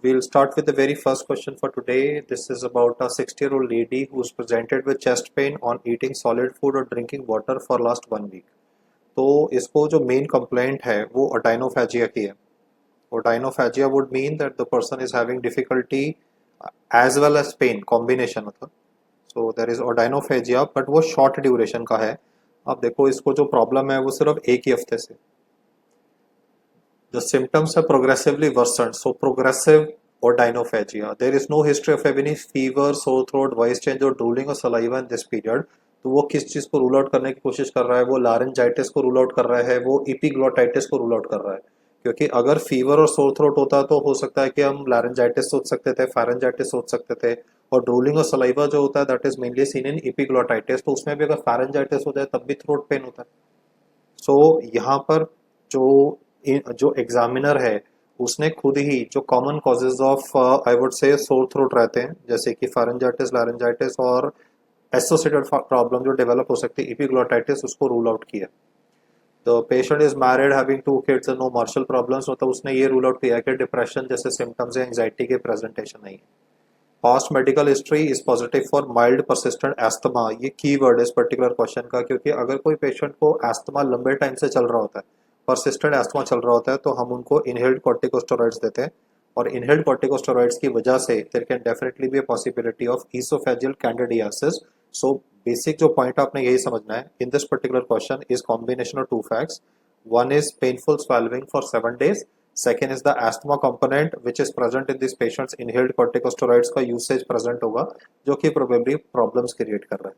we'll start with the very first question for today. This is about a 60-year-old lady who's presented with chest pain on eating solid food or drinking water for last 1 week. तो इसको जो main complaint है वो ओटाइनोफेजिया की है. ओटाइनोफेजिया would mean that the person is having difficulty as well as pain combination मतलब. So there is ओटाइनोफेजिया but वो short duration का है. अब देखो इसको जो प्रॉब्लम है वो सिर्फ एक ही हफ्ते से. The symptoms have progressively worsened. So progressive odynophagia. There is no history of any fever, sore throat, voice change or drooling or saliva in this period. तो वो किस चीज को रूल आउट करने की कोशिश कर रहा है? वो लारेंजाइटिस को रूल आउट कर रहा है, वो इपिग्लोटाइटिस को रूल आउट कर रहा है. क्योंकि अगर फीवर और सोर थ्रोट होता तो हो सकता है कि हम लारेंजाइटिस सोच सकते थे, फारेंजाइटिस सोच सकते थे. और ड्रूलिंग और सलाइवा जो होता है that is mainly seen in epiglottitis. तो उसमें भी अगर फारेंजाइटिस हो जाए तब भी थ्रोट पेन होता है. सो यहाँ पर जो एग्जामिनर है उसने खुद ही जो common causes of I would से सोर थ्रोट रहते हैं जैसे कि फारेंजाइटिस, लारेंजाइटिस और एसोसिएटेड प्रॉब्लम जो डेवलप हो सकती है इपिग्लोटाइटिस, उसको रूल आउट किया. The patient is married having 2 kids no marital problems. मतलब उसने ये रूल आउट किया कि डिप्रेशन जैसे सिम्टम्स या एंजाइटी के प्रेजेंटेशन नहीं है. Past medical history is positive for mild persistent asthma. ये की वर्ड है इस पर्टिकुलर क्वेश्चन का, क्योंकि अगर कोई पेशेंट को एस्थमा लंबे टाइम से चल रहा होता है, परसिस्टेंट एस्थमा चल रहा होता है, तो हम उनको इनहेल्ड कॉर्टिकोस्टेरॉइड्स देते हैं. और इनहेल्ड कॉर्टिकोस्टेरॉइड्स की वजह से there can definitely be a possibility of oesophageal candidiasis. So basic जो पॉइंट आपने यही समझना है in this particular question is combination of 2 facts. One is painful swallowing for 7 days. Second is the asthma component which is present in this patients. Inhaled corticosteroids का usage present होगा जो कि probably problems create कर रहा है.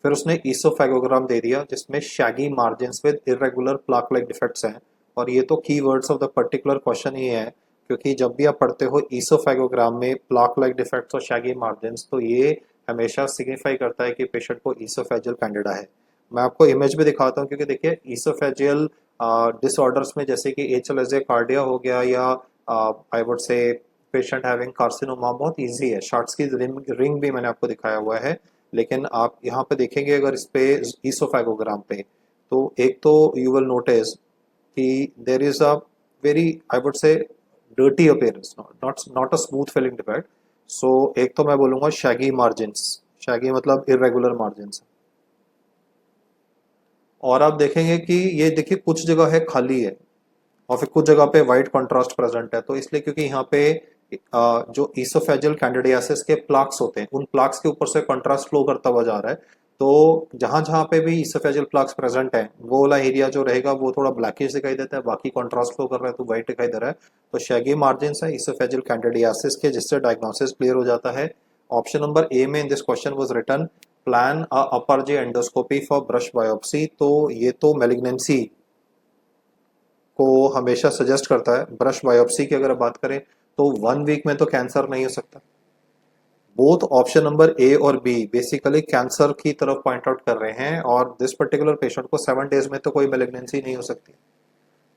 फिर उसने ईसोफेगोग्राम दे दिया जिसमें shaggy margins with irregular plaque like defects हैं. और ये तो key words of the particular question ही है, क्योंकि जब भी आप पढ़ते हो ईसोफेगोग्राम में प्लाक लाइक डिफेक्ट्स और शैगी मार्जिन्स, तो ये हमेशा सिग्निफाई करता है कि पेशेंट को ईसोफेजियल कैंडिडा है. मैं आपको इमेज भी दिखाता हूँ, क्योंकि देखिए ईसोफेजियल डिसऑर्डर्स में जैसे कि एचएलएसए कार्डिया हो गया या आई वुड से पेशेंट हैविंग कार्सिनोमा बहुत इजी है. शार्ट्स की रिंग भी मैंने आपको दिखाया हुआ है. लेकिन आप यहाँ पे देखेंगे अगर इस पे ईसोफेगोग्राम पे, तो एक तो यू विल नोटिस कि there is a very I would say dirty appearance, not a smooth filling defect. So एक तो मैं बोलूंगा शैगी मार्जिन्स. शैगी मतलब इरेगुलर मार्जिन्स. और आप देखेंगे कि ये देखिए कुछ जगह है खाली है और फिर कुछ जगह पे व्हाइट कंट्रास्ट प्रेजेंट है. तो इसलिए क्योंकि यहाँ पे जो ईसोफेजियल कैंडिडियासिस के प्लाक्स होते हैं उन प्लाक्स के ऊपर से कंट्रास्ट फ्लो करता हुआ जा रहा है. तो जहां जहां पे भी ईसोफेजियल प्लाक्स प्रेजेंट है वो वाला एरिया जो रहेगा वो थोड़ा ब्लैकिश दिखाई देता है, बाकी कंट्रास्ट फ्लो कर रहा है तो व्हाइट दिखाई दे रहा है. तो शैगी मार्जिन्स है ईसोफेजियल कैंडिडियासिस के, जिससे डायग्नोसिस क्लियर हो जाता है. ऑप्शन नंबर ए में in this question was written plan a upper GI endoscopy for brush biopsy. तो ये तो मैलिग्नेंसी को हमेशा सजेस्ट करता है. ब्रश बायोप्सी की अगर बात करें तो 1 वीक में तो कैंसर नहीं हो सकता. बोथ ऑप्शन नंबर ए और बी बेसिकली कैंसर की तरफ पॉइंट आउट कर रहे हैं, और दिस पर्टिकुलर पेशेंट को 7 days में तो कोई मैलिग्नेंसी नहीं हो सकती.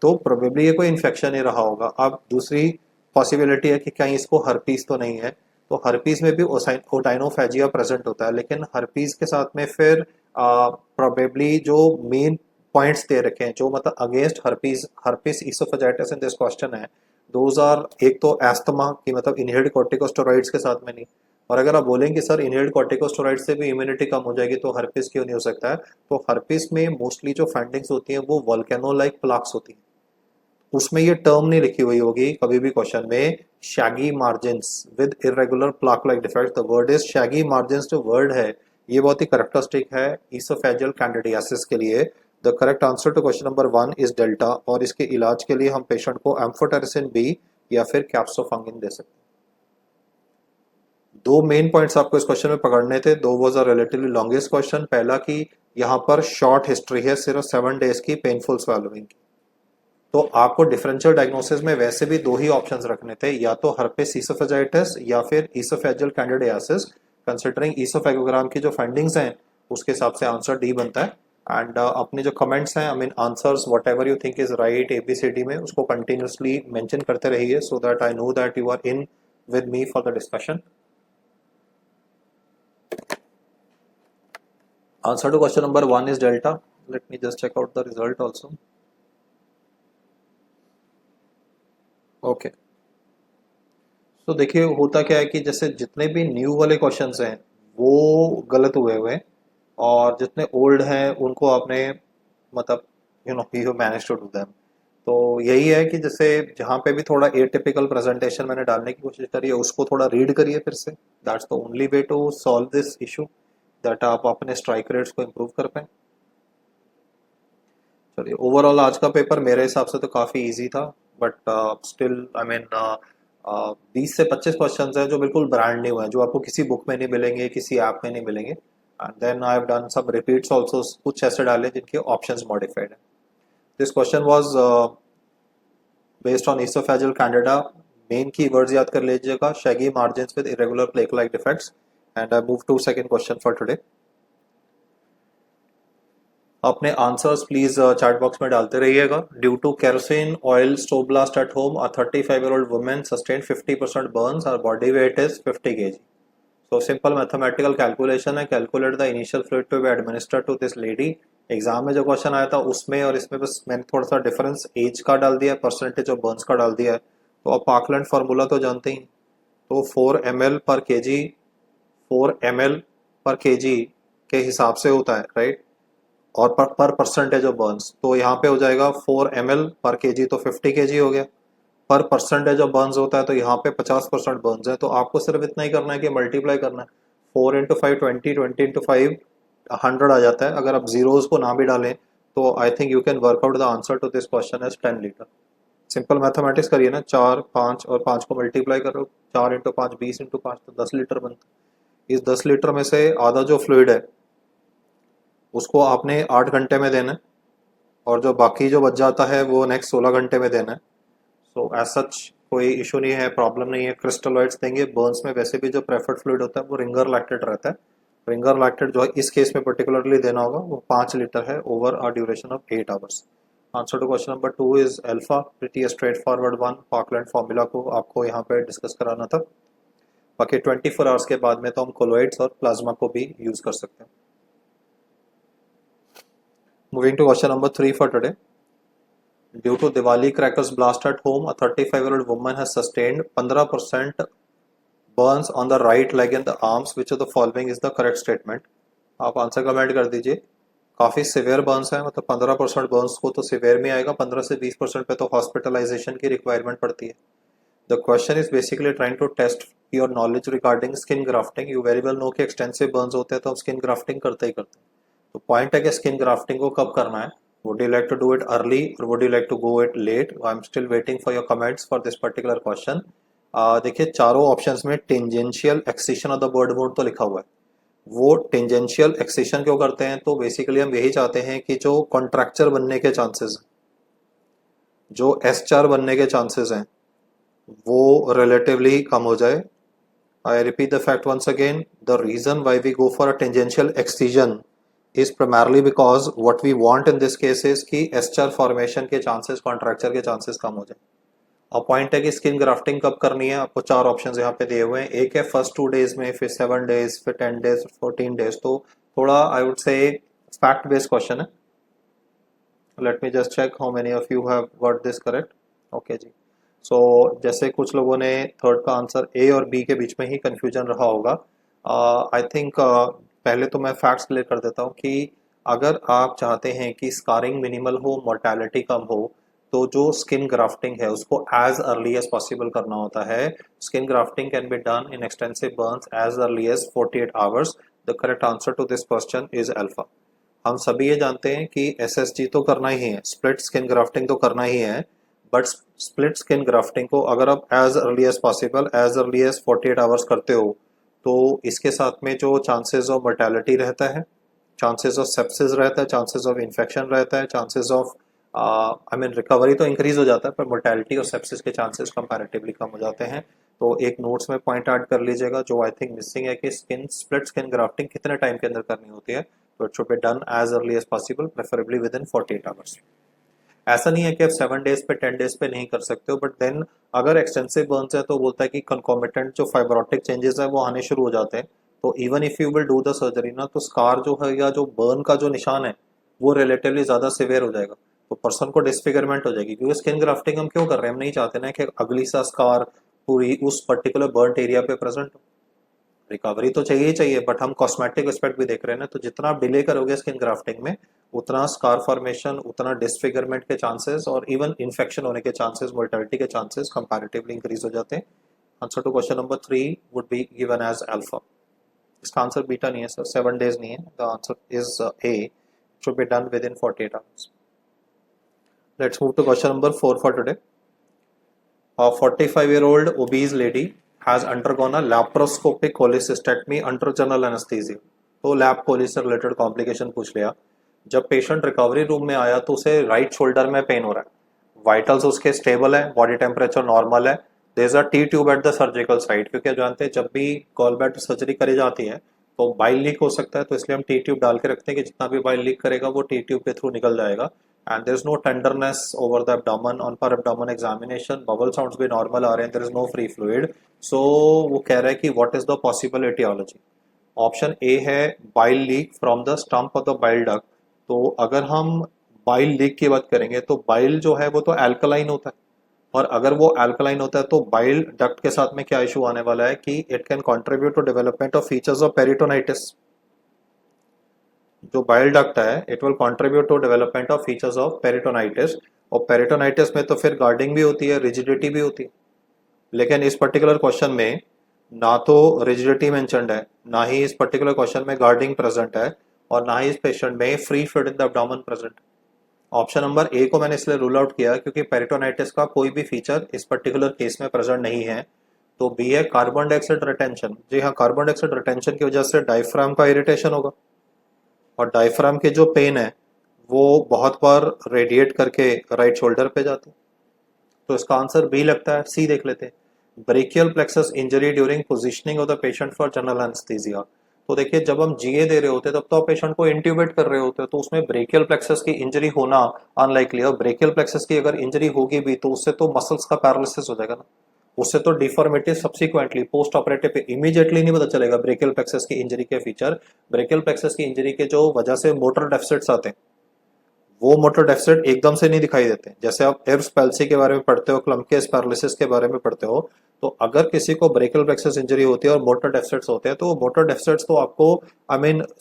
तो प्रोबेबली ये कोई इन्फेक्शन ही रहा होगा. अब दूसरी पॉसिबिलिटी है कि कहीं इसको हर्पीस तो नहीं है. तो हर्पीस में भी ओटाइनोफेजिया प्रेजेंट होता है, लेकिन हर्पीस के साथ में फिर प्रोबेबली जो मेन पॉइंट्स दे रखे हैं जो मतलब against herpes oesophagitis in this question है, दोज आर एक तो एस्थमा की मतलब इनहेल्ड कॉर्टिकोस्टेरॉइड्स के साथ में नहीं. और अगर आप बोलेंगे सर इनहेल्ड कॉर्टिकोस्टेरॉइड से भी इम्यूनिटी कम हो जाएगी तो हर्पीस क्यों नहीं हो सकता है, तो हर्पीस में मोस्टली जो फाइंडिंग्स होती हैं वो वोल्केनो लाइक प्लाक्स होती हैं. उसमें ये टर्म नहीं लिखी हुई होगी कभी भी क्वेश्चन में shaggy margins with irregular plaque like defect. The word is shaggy margins. जो वर्ड है ये बहुत ही करेक्टरिस्टिक है ईसोफेजियल कैंडिडियासिस के लिए. The correct answer to question number 1 is delta. और इसके इलाज के लिए हम पेशेंट को एम्फोटेरिसिन बी या फिर कैप्सोफंगिन दे सकते हैं. 2 मेन पॉइंट्स आपको इस क्वेश्चन में पकड़ने थे. दो was a relatively longest question. पहला कि यहाँ पर शॉर्ट हिस्ट्री है सिर्फ 7 days की पेनफुल स्वेलविंग की. तो आपको डिफरेंशियल डायग्नोसिस में वैसे भी 2 ही ऑप्शंस रखने थे, या तो हर्पेस ईसोफेजाइटिस या फिर ईसोफेजियल कैंडिडियासिस. कंसिडरिंग ईसोफेगोग्राम की जो फाइंडिंग्स हैं उसके हिसाब से आंसर डी बनता है. एंड अपने जो कमेंट्स हैं I mean answers whatever you think is right ABCD में उसको कंटिन्यूसली मेंशन करते रहिए so that I know that you are in with me for the discussion. Answer to question number 1 is delta. Let me just check out the result also. Okay. तो देखिए होता क्या है कि जैसे जितने भी न्यू वाले क्वेश्चंस हैं वो गलत हुए हैं, और जितने ओल्ड हैं उनको आपने मतलब you manage to do them. तो यही है कि जैसे जहाँ पे भी थोड़ा एटिपिकल प्रेजेंटेशन मैंने डालने की कोशिश करी है उसको थोड़ा रीड करिए फिर से। That's the only way to solve this issue, that आप अपने स्ट्राइक रेट्स को इम्प्रूव कर पाए। चलिए, ओवरऑल आज का पेपर मेरे हिसाब से तो काफ़ी इजी था, बट स्टिल आई मीन 20 से 25 क्वेश्चंस हैं जो बिल्कुल ब्रांड न्यू हैं, जो आपको किसी बुक में नहीं मिलेंगे, किसी ऐप में नहीं मिलेंगे। And then I have done some repeats also, कुछ ऐसे डाले जिनके ऑप्शंस मॉडिफाइड हैं। This question was based on oesophageal candida. Main key words याद कर लीजिएगा, shaggy margins with irregular plaque like defects. And I move to second question for today. अपने answers please chat box में डालते रहिएगा। Due to kerosene oil stove blast at home, a 35-year-old women sustain 50% burns, और body weight is 50 kg। So simple mathematical calculation है, calculate the initial fluid to be administered to this lady. Exam में जो question आया था उसमें और इसमें बस मैंने थोड़ा सा डिफरेंस एज का डाल दिया, परसेंटेज ऑफ बर्न्स का डाल दिया है। तो आप पार्कलैंड फार्मूला तो जानते ही, तो 4 ml पर kg, 4 ml पर kg के हिसाब से होता है, राइट। और पर परसेंटेज ऑफ बर्न्स, तो यहाँ पे हो जाएगा 4 ml पर kg, तो 50 kg हो गया। पर परसेंटेज ऑफ बर्न्स होता है तो यहाँ पे 50% बर्न्स है, तो आपको सिर्फ इतना ही करना है कि मल्टीप्लाई करना है। 4 इंटू 5 20, 20 इंटू 5 100 आ जाता है। अगर आप जीरोस को ना भी डालें तो I think you can work out the answer to this question as 10 litre. Simple mathematics करिए ना, 4 5 और 5 को मल्टीप्लाई करो, 4 इंटू 5 20 इंटू 5 तो 10 लीटर बनता है। इस 10 लीटर में से आधा जो फ्लूइड है उसको आपने 8 घंटे में देना है, और जो बाकी जो बच जाता है वो नेक्स्ट 16 घंटे में देना है। सो एज सच कोई इशू नहीं है, प्रॉब्लम नहीं है। क्रिस्टलॉइड्स देंगे। बर्न्स में वैसे भी जो प्रेफर्ड फ्लूइड होता है वो रिंगर लैक्टेट रहता है। रिंगर लैक्टेट जो है इस केस में पर्टिकुलरली देना होगा, वो 5 लीटर है over a duration of 8 hours. Answer to question number 2 is alpha. Pretty straightforward one. Parkland formula को आपको यहाँ पे डिस्कस कराना था। बाकी 24 आवर्स के बाद में तो हम कोलोइड्स और प्लाज्मा को भी यूज कर सकते हैं। Moving to question number 3 for today. Due to Diwali crackers blast at home, a 35-year-old woman has sustained 15% burns on the right leg and the arms. Which of the following is the correct statement? आप answer comment कर दीजिए। काफ़ी severe Burns है, मतलब 15% Burns को तो severe में आएगा, 15 से 20% पे तो हॉस्पिटलाइजेशन की रिक्वायरमेंट पड़ती है। The question is basically trying to test your knowledge regarding skin grafting. You very well know कि एक्सटेंसिव बर्न्स होते हैं तो हम स्किन ग्राफ्टिंग करते ही करते हैं। तो पॉइंट है कि स्किन ग्राफ्टिंग को कब करना है। Would you like to do it early or would you like to go it late? I'm still waiting for your comments for this particular question. देखिए चारों ऑप्शंस में tangential excision of the bird would तो लिखा हुआ है। वो tangential excision क्यों करते हैं, तो बेसिकली हम यही चाहते हैं कि जो कॉन्ट्रैक्चर बनने के चांसेस, जो एस्चर बनने के चांसेस हैं वो रिलेटिवली कम हो जाए। I repeat the fact once again, the reason why we go for a tangential excision is primarily because what we want in this case is कि एस्चर फॉर्मेशन के चांसेस, कॉन्ट्रैक्चर के chances कम हो जाए। अब point है कि skin grafting कब करनी है। आपको 4 ऑप्शंस यहाँ पे दिए हुए हैं। एक है फर्स्ट 2 डेज में, फिर 7 डेज, फिर 10 डेज, 14 डेज। तो थोड़ा I would say fact based question है। Let me just check how many of you have got this correct. Okay जी। सो जैसे कुछ लोगों ने थर्ड का आंसर ए और बी के बीच में ही कंफ्यूजन रहा होगा। आई थिंक पहले तो मैं फैक्ट्स क्लियर कर देता हूँ कि अगर आप चाहते हैं कि स्कारिंग मिनिमल हो, मोर्टेलिटी कम हो, तो जो स्किन ग्राफ्टिंग है उसको एज अर्ली एज पॉसिबल करना होता है। Skin grafting can be done in extensive burns as early as 48 hours. The correct answer to this question is alpha. हम सभी ये जानते हैं कि एसएसजी तो करना ही है, स्प्लिट स्किन ग्राफ्टिंग तो करना ही है, बट स्प्लिट स्किन ग्राफ्टिंग को अगर आप as early as possible, as early as 48 hours करते हो, तो इसके साथ में जो चांसेस ऑफ मोर्टेलिटी रहता है, चांसेस ऑफ सेप्सिस रहता है, चांसेस ऑफ इन्फेक्शन रहता है, chances of I mean recovery तो इंक्रीज हो जाता है, पर मोर्टेलिटी और सेप्सिस के चांसेस कंपैरेटिवली कम हो जाते हैं। तो एक नोट्स में पॉइंट ऐड कर लीजिएगा जो आई थिंक मिसिंग है कि स्प्लिट स्किन ग्राफ्टिंग कितने टाइम के अंदर करनी होती है। तो it should be done as early as possible, preferably within 48 hours. ऐसा नहीं है कि आप 7 डेज पे 10 डेज पे नहीं कर सकते हो, बट देन अगर एक्सटेंसिव बर्न्स है तो बोलता है कि कंकॉमिटेंट जो फाइब्रोटिक चेंजेस है वो आने शुरू हो जाते हैं। तो even if you will do the surgery ना, तो स्कार जो है या जो बर्न का जो निशान है वो रिलेटिवली ज्यादा सिवियर हो जाएगा, तो पर्सन को डिसफिगरमेंट हो जाएगी। क्योंकि स्किन ग्राफ्टिंग हम क्यों कर रहे हैं, हम नहीं चाहते ना कि अगली सा स्कार पूरी उस पर्टिकुलर बर्न्ट एरिया पे प्रेजेंट हो। रिकवरी तो चाहिए ही चाहिए, बट हम कॉस्मेटिक एस्पेक्ट भी देख रहे हैं ना, तो जितना आप डिले करोगे स्किन ग्राफ्टिंग में, उतना स्कार फॉर्मेशन, उतना डिसफिगरमेंट के चांसेस और इवन इन्फेक्शन होने के चांसेस, मोर्टेलिटी के चांसेस कंपैरेटिवली इंक्रीज हो जाते हैं। Answer to question number 3 would be given as alpha. इसका आंसर बीटा नहीं है सर, 7 डेज नहीं है, the answer is A, should be done within 48 hours. Let's move to question number 4 for today. A 45-year-old obese lady has undergone a laparoscopic cholecystectomy under general anesthesia। तो lap Koli से related complication पूछ लिया। जब patient recovery room में आया तो उसे right shoulder में पेन हो रहा है, वाइटल्स उसके स्टेबल है, बॉडी टेम्परेचर नॉर्मल है, there is a T tube at the surgical site, क्योंकि जानते हैं जब भी गॉल ब्लैडर सर्जरी करी जाती है तो बाइल लीक हो सकता है, तो इसलिए हम टी ट्यूब डाल के रखते हैं कि जितना भी बाइल लीक करेगा वो टी ट्यूब के थ्रू निकल जाएगा। And there is no tenderness over the abdomen on per abdomen examination, bowel sounds भी normal आ रहे हैं, there is no free fluid। so वो कह रहा है कि what is the possible etiology। Option A है bile leak from the stump of the bile duct। तो अगर हम bile leak की बात करेंगे तो bile जो है वो तो alkaline होता है, और अगर वो alkaline होता है तो bile duct के साथ में क्या इशू आने वाला है कि it can contribute to development of features of peritonitis। जो बाइल डक्ट है it will contribute to development of features of peritonitis, और पेरिटोनाइटिस में तो फिर गार्डिंग भी होती है, रिजिडिटी भी होती है। लेकिन इस पर्टिकुलर क्वेश्चन में ना तो रिजिडिटी मेंशन्ड है, ना ही इस पर्टिकुलर क्वेश्चन में गार्डिंग प्रेजेंट है, और ना ही इस पेशेंट में free fluid in the abdomen present. Option number ए को मैंने इसलिए रूल आउट किया क्योंकि पेरिटोनाइटिस का कोई भी फीचर इस पर्टिकुलर केस में प्रेजेंट नहीं है। तो बी है कार्बन डाइऑक्साइड रिटेंशन। जी हाँ, कार्बन डाइऑक्साइड रिटेंशन की वजह से डायफ्राम का इरिटेशन होगा, और डायफ्राम के जो पेन है वो बहुत बार रेडिएट करके राइट शोल्डर पे जाते हैं। तो इसका आंसर बी लगता है। सी देख लेते हैं, brachial plexus injury during positioning of the patient for general anaesthesia. तो देखिए जब हम जीए दे रहे होते हैं तब तो आप पेशेंट को इंट्यूबेट कर रहे होते हैं, तो उसमें ब्रेकियल प्लेक्सस की इंजरी होना अनलाइकली, और ब्रेकियल प्लेक्सस की अगर इंजरी होगी भी तो उससे तो मसल्स का पैरालिसिस हो जाएगा ना, उससे तो डिफॉर्मिटी सब्सिक्वेंटली पोस्ट ऑपरेटिव पे इमीडिएटली नहीं पता चलेगा ब्रेकियल प्लेक्सस की इंजरी के फीचर। ब्रेकियल प्लेक्सस की इंजरी के जो वजह से मोटर डेफिसिट्स आते हैं वो मोटर डेफिसिट एकदम से नहीं दिखाई देते। जैसे आप एब्स पैल्सी के बारे में पढ़ते हो, क्लम्पकेस पैरालिसिस के बारे में पढ़ते हो, तो अगर किसी को ब्रेकियल प्लेक्सस इंजरी होती है और मोटर डेफिसिट्स होते हैं तो मोटर डेफिसिट्स तो आपको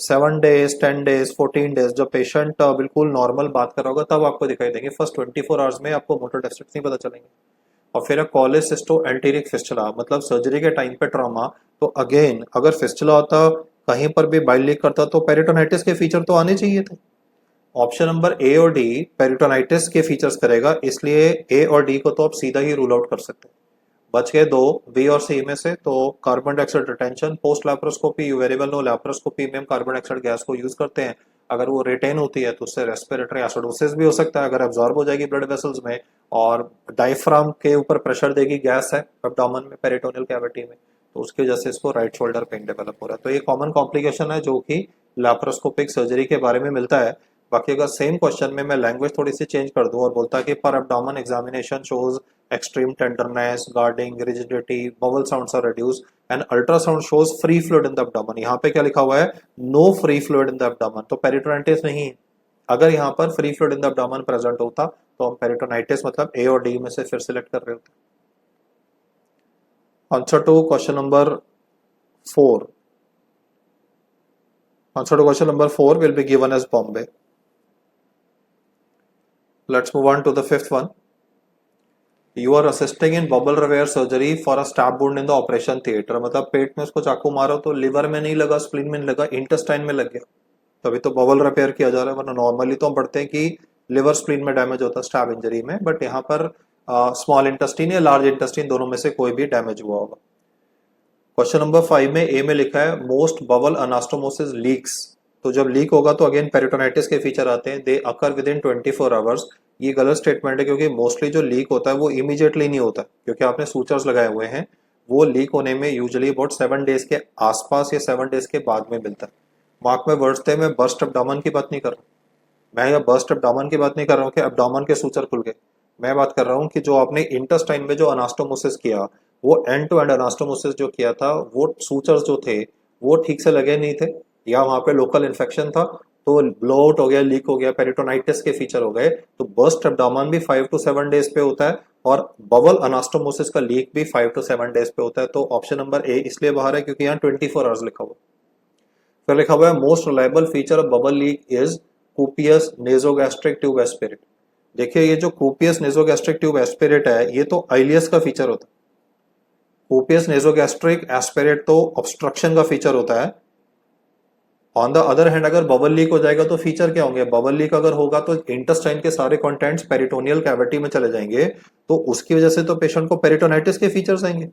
7 डेज 10 डेज 14 डेज जब पेशेंट बिल्कुल नॉर्मल बात कर रहा होगा तब आपको दिखाई देंगे। फर्स्ट 24 आवर्स में आपको मोटर डेफिसिट्स नहीं पता चलेंगे। और फिर कॉलेसिस्टो एंटीरिक फिस्टुला, मतलब सर्जरी के टाइम पे ट्रॉमा, तो अगेन अगर फिस्टुला होता कहीं पर भी बाइल लीक करता तो पेरिटोनाइटिस के फीचर तो आने चाहिए थे। ऑप्शन नंबर ए और डी पेरिटोनाइटिस के फीचर्स करेगा, इसलिए ए और डी को तो आप सीधा ही रूल आउट कर सकते हैं। बच गए दो, बी और सी में से। तो carbon dioxide retention post laparoscopy, you very well know laparoscopy में हम कार्बन डाइऑक्साइड गैस को यूज करते हैं। अगर वो रिटेन होती है तो उससे रेस्पिरेटरी एसिडोसिस भी हो सकता है अगर एब्जॉर्ब हो जाएगी ब्लड वेसल्स में, और डायफ्राम के ऊपर प्रेशर देगी गैस है एब्डोमेन में पेरिटोनियल कैविटी में, तो उसकी वजह से इसको राइट शोल्डर पेन डेवलप हो रहा है। तो ये कॉमन कॉम्प्लिकेशन है जो कि लैप्रोस्कोपिक सर्जरी के बारे में मिलता है। बाकी अगर सेम क्वेश्चन में मैं लैंग्वेज थोड़ी सी चेंज कर दूं और बोलता कि पर abdomen examination shows extreme tenderness, guarding, rigidity, bowel sounds are reduced, and ultrasound shows free fluid in the abdomen। यहाँ पे क्या लिखा हुआ है? No free fluid in the abdomen। तो पेरिटोनाइटिस नहीं है। अगर यहाँ पर free fluid in the abdomen present होता तो हम पेरिटोनाइटिस मतलब ए और डी में से फिर सिलेक्ट कर रहे होते। Answer to question number 4। Answer to question number 4 will be given as Bombay। Let's move on to the fifth one। You are assisting in bubble repair surgery for a stab wound in the operation theater। मतलब पेट में उसको चाकू मारो तो liver में नहीं लगा, spleen में नहीं लगा, इंटेस्टाइन में लग गया, तभी तो बबल रिपेयर किया जा रहा है। वरना नॉर्मली तो हम पढ़ते हैं कि लिवर स्प्लीन में डैमेज होता है स्टैब इंजरी में, बट यहाँ पर स्मॉल इंटेस्टाइन या लार्ज इंटेस्टाइन दोनों में से कोई भी डैमेज हुआ होगा। क्वेश्चन नंबर 5 में ए में लिखा है मोस्ट बबल अनास्टोमोसिस लीक्स। तो जब लीक होगा तो अगेन पेरिटोनाइटिस के फीचर आते हैं, दे अकर विद इन 24 आवर्स। ये गलत स्टेटमेंट है क्योंकि मोस्टली जो लीक होता है वो इमीडिएटली नहीं होता क्योंकि आपने सूचर्स लगाए हुए हैं। वो लीक होने में यूजुअली अबाउट 7 डेज के आसपास या 7 डेज के बाद में मिलता है। मार्क में वर्ड्स थे, मैं बर्स्ट एब्डोमेन की बात नहीं कर रहा हूँ, मैं यहाँ बर्स्ट एब्डोमेन की बात नहीं कर रहा हूँ कि एब्डोमेन के सूचर खुल गए। मैं बात कर रहा हूँ कि जो आपने इंटेस्टाइन में जो अनास्टोमोसिस किया, वो एंड टू एंड अनास्टोमोसिस जो किया था, वो सूचर्स जो थे वो ठीक से लगे नहीं थे, या वहां पे लोकल इन्फेक्शन था तो ब्लो आउट हो गया, लीक हो गया, पेरिटोनाइटिस के फीचर हो गए। तो बर्स्ट एब्डोमेन भी 5 to 7 डेज पे होता है और बबल अनास्टोमोसिस का लीक भी 5 to 7 डेज पे होता है। तो ऑप्शन नंबर ए इसलिए बाहर है क्योंकि यहाँ 24 आवर्स लिखा हुआ। फिर लिखा हुआ है most reliable feature of bubble leak is copious nasogastric tube aspirate. देखिए ये जो कूपियस नेजोगैस्ट्रिक ट्यूब एस्पिरेट है ये तो आइलियस का फीचर होता है। कूपियस नेजोगैस्ट्रिक एस्पिरेट तो ऑब्स्ट्रक्शन का फीचर होता है। ऑन द अदर हैंड अगर बबल लीक हो जाएगा तो फीचर क्या होंगे? बबल लीक अगर होगा तो इंटेस्टाइन के सारे कंटेंट्स पेरिटोनियल कैविटी में चले जाएंगे, तो उसकी वजह से तो पेशेंट को पेरिटोनाइटिस के फीचर्स आएंगे।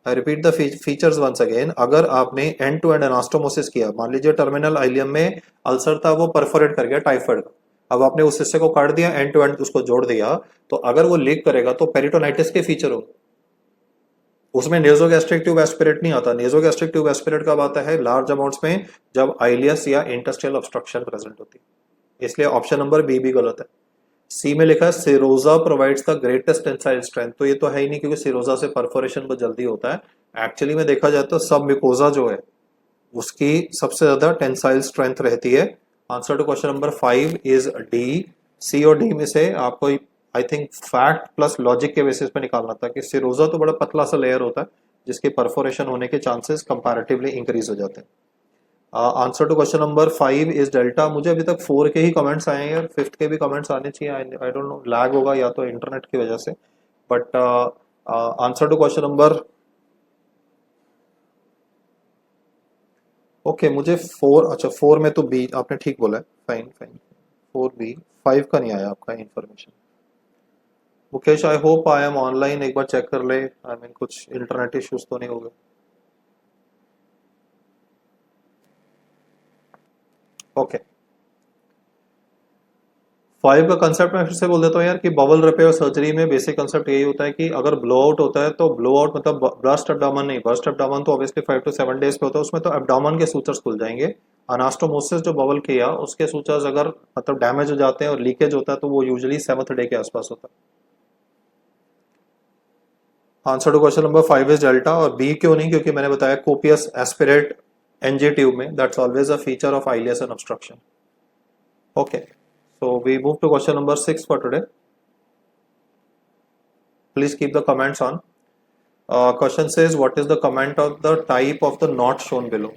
I repeat the features once again. अगर आपने एंड टू एंड एनास्टोमोसिस किया, मान लीजिए टर्मिनल आइलियम में अल्सर था, वो परफोरेट कर गया टाइफाइड का, अब आपने उस हिस्से को काट दिया, एंड टू एंड उसको जोड़ दिया, तो अगर वो लीक करेगा तो पेरिटोनाइटिस के फीचर होंगे। उसमें नेजोगैस्ट्रिक ट्यूब एस्पिरेट नहीं आता। नेजोगैस्ट्रिक ट्यूब एस्पिरेट कब आता है? लार्ज अमाउंट्स में, जब आइलियस या इंटेस्टाइनल ऑब्स्ट्रक्शन प्रेजेंट होती है। इसलिए ऑप्शन नंबर बी भी गलत है। सी में लिखा है Sironja provides the greatest tensile strength, तो ये तो है ही नहीं क्योंकि सिरोजा से परफोरेशन बहुत जल्दी होता है। एक्चुअली में देखा जाए तो सब मिकोजा जो है उसकी सबसे ज्यादा टेंसाइल स्ट्रेंथ रहती है। Answer to question number 5 is D. C और डी में से आपको I think fact plus logic के बेसिस पे निकालना था कि सिरोजा तो बड़ा पतला सा लेयर होता है जिसके परफोरेशन होने के चांसेस कंपैरेटिवली इंक्रीज हो जाते हैं। Answer to question number 5 is delta. मुझे अभी तक 4 के ही कमेंट्स आए हैं यार, 5th के भी कमेंट्स आने चाहिए। आई डोंट नो, लैग होगा या तो इंटरनेट की वजह से, but answer to question number okay मुझे 4, अच्छा 4 में तो बी आपने ठीक बोला है, फाइन फाइन 4B, 5 का नहीं आया आपका information. Mukesh I hope I am online, एक बार चेक कर ले, आई मीन कुछ इंटरनेट इश्यूज तो नहीं हो गए। ओके 5 का कंसेप्ट मैं फिर से बोल देता हूँ यार कि बबल रिपेयर सर्जरी में बेसिक कंसेप्ट यही होता है कि अगर ब्लो आउट होता है तो ब्लो आउट मतलब बर्स्ट एब्डोमेन नहीं, बर्स्ट एब्डोमेन तो ऑब्वियसली 5 to 7 डेज पे होता है, उसमें तो एब्डोमेन के सूचर्स खुल जाएंगे। अनास्टोमोसिस जो बबल किया उसके सूचर्स अगर मतलब डैमेज हो जाते हैं और लीकेज होता है तो वो यूजुअली 7th डे के आसपास होता है। Answer to question number 5 is delta. और बी क्यों नहीं? क्योंकि मैंने बताया कोपियस एस्पिरेट एनजी ट्यूब में that's always a feature of ileus and obstruction. Okay so we move to question number 6 for today. Please keep the comments on. Question says what is the comment of the type of the knot shown below?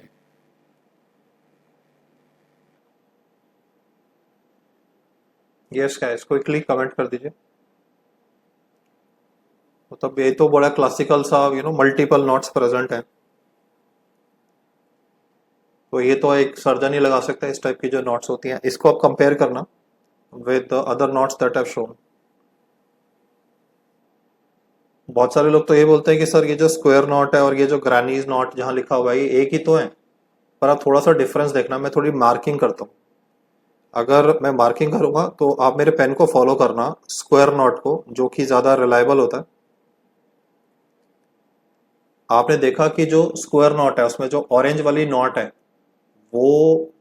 Yes guys, quickly comment कर दीजिए। मतलब ये तो बड़ा classical सा multiple knots present है, तो ये तो एक सर्जन ही लगा सकता है इस टाइप की जो नॉट्स होती हैं। इसको आप कंपेयर करना with the other knots that I've shown. बहुत सारे लोग तो ये बोलते हैं कि सर ये जो स्क्वायर नॉट है और ये जो ग्रानीज नॉट जहां लिखा हुआ है ये एक ही तो है, पर आप थोड़ा सा डिफरेंस देखना। मैं थोड़ी मार्किंग करता हूँ, अगर मैं मार्किंग करूंगा तो आप मेरे पेन को फॉलो करना स्क्वायर नॉट को, जो कि ज्यादा रिलायबल होता है। आपने देखा कि जो स्क्वायर नॉट है उसमें जो ऑरेंज वाली नॉट है वो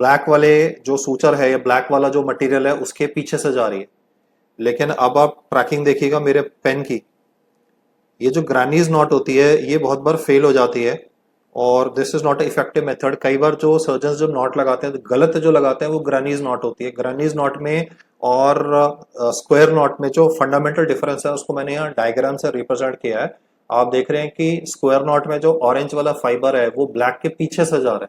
ब्लैक वाले जो सूचर है या ब्लैक वाला जो मटेरियल है उसके पीछे से जा रही है। लेकिन अब आप ट्रैकिंग देखिएगा मेरे पेन की, ये जो ग्रानीज नॉट होती है ये बहुत बार फेल हो जाती है और this is not effective method. कई बार जो सर्जन जो नॉट लगाते हैं गलत जो लगाते हैं वो ग्रानीज नॉट होती है। ग्रानीज नॉट में और स्क्वायर नॉट में जो फंडामेंटल डिफरेंस है उसको मैंने यहाँ डायग्राम से रिप्रेजेंट किया है। आप देख रहे हैं कि स्क्वायर नॉट में जो ऑरेंज वाला फाइबर है वो ब्लैक के पीछे से जा रहा है,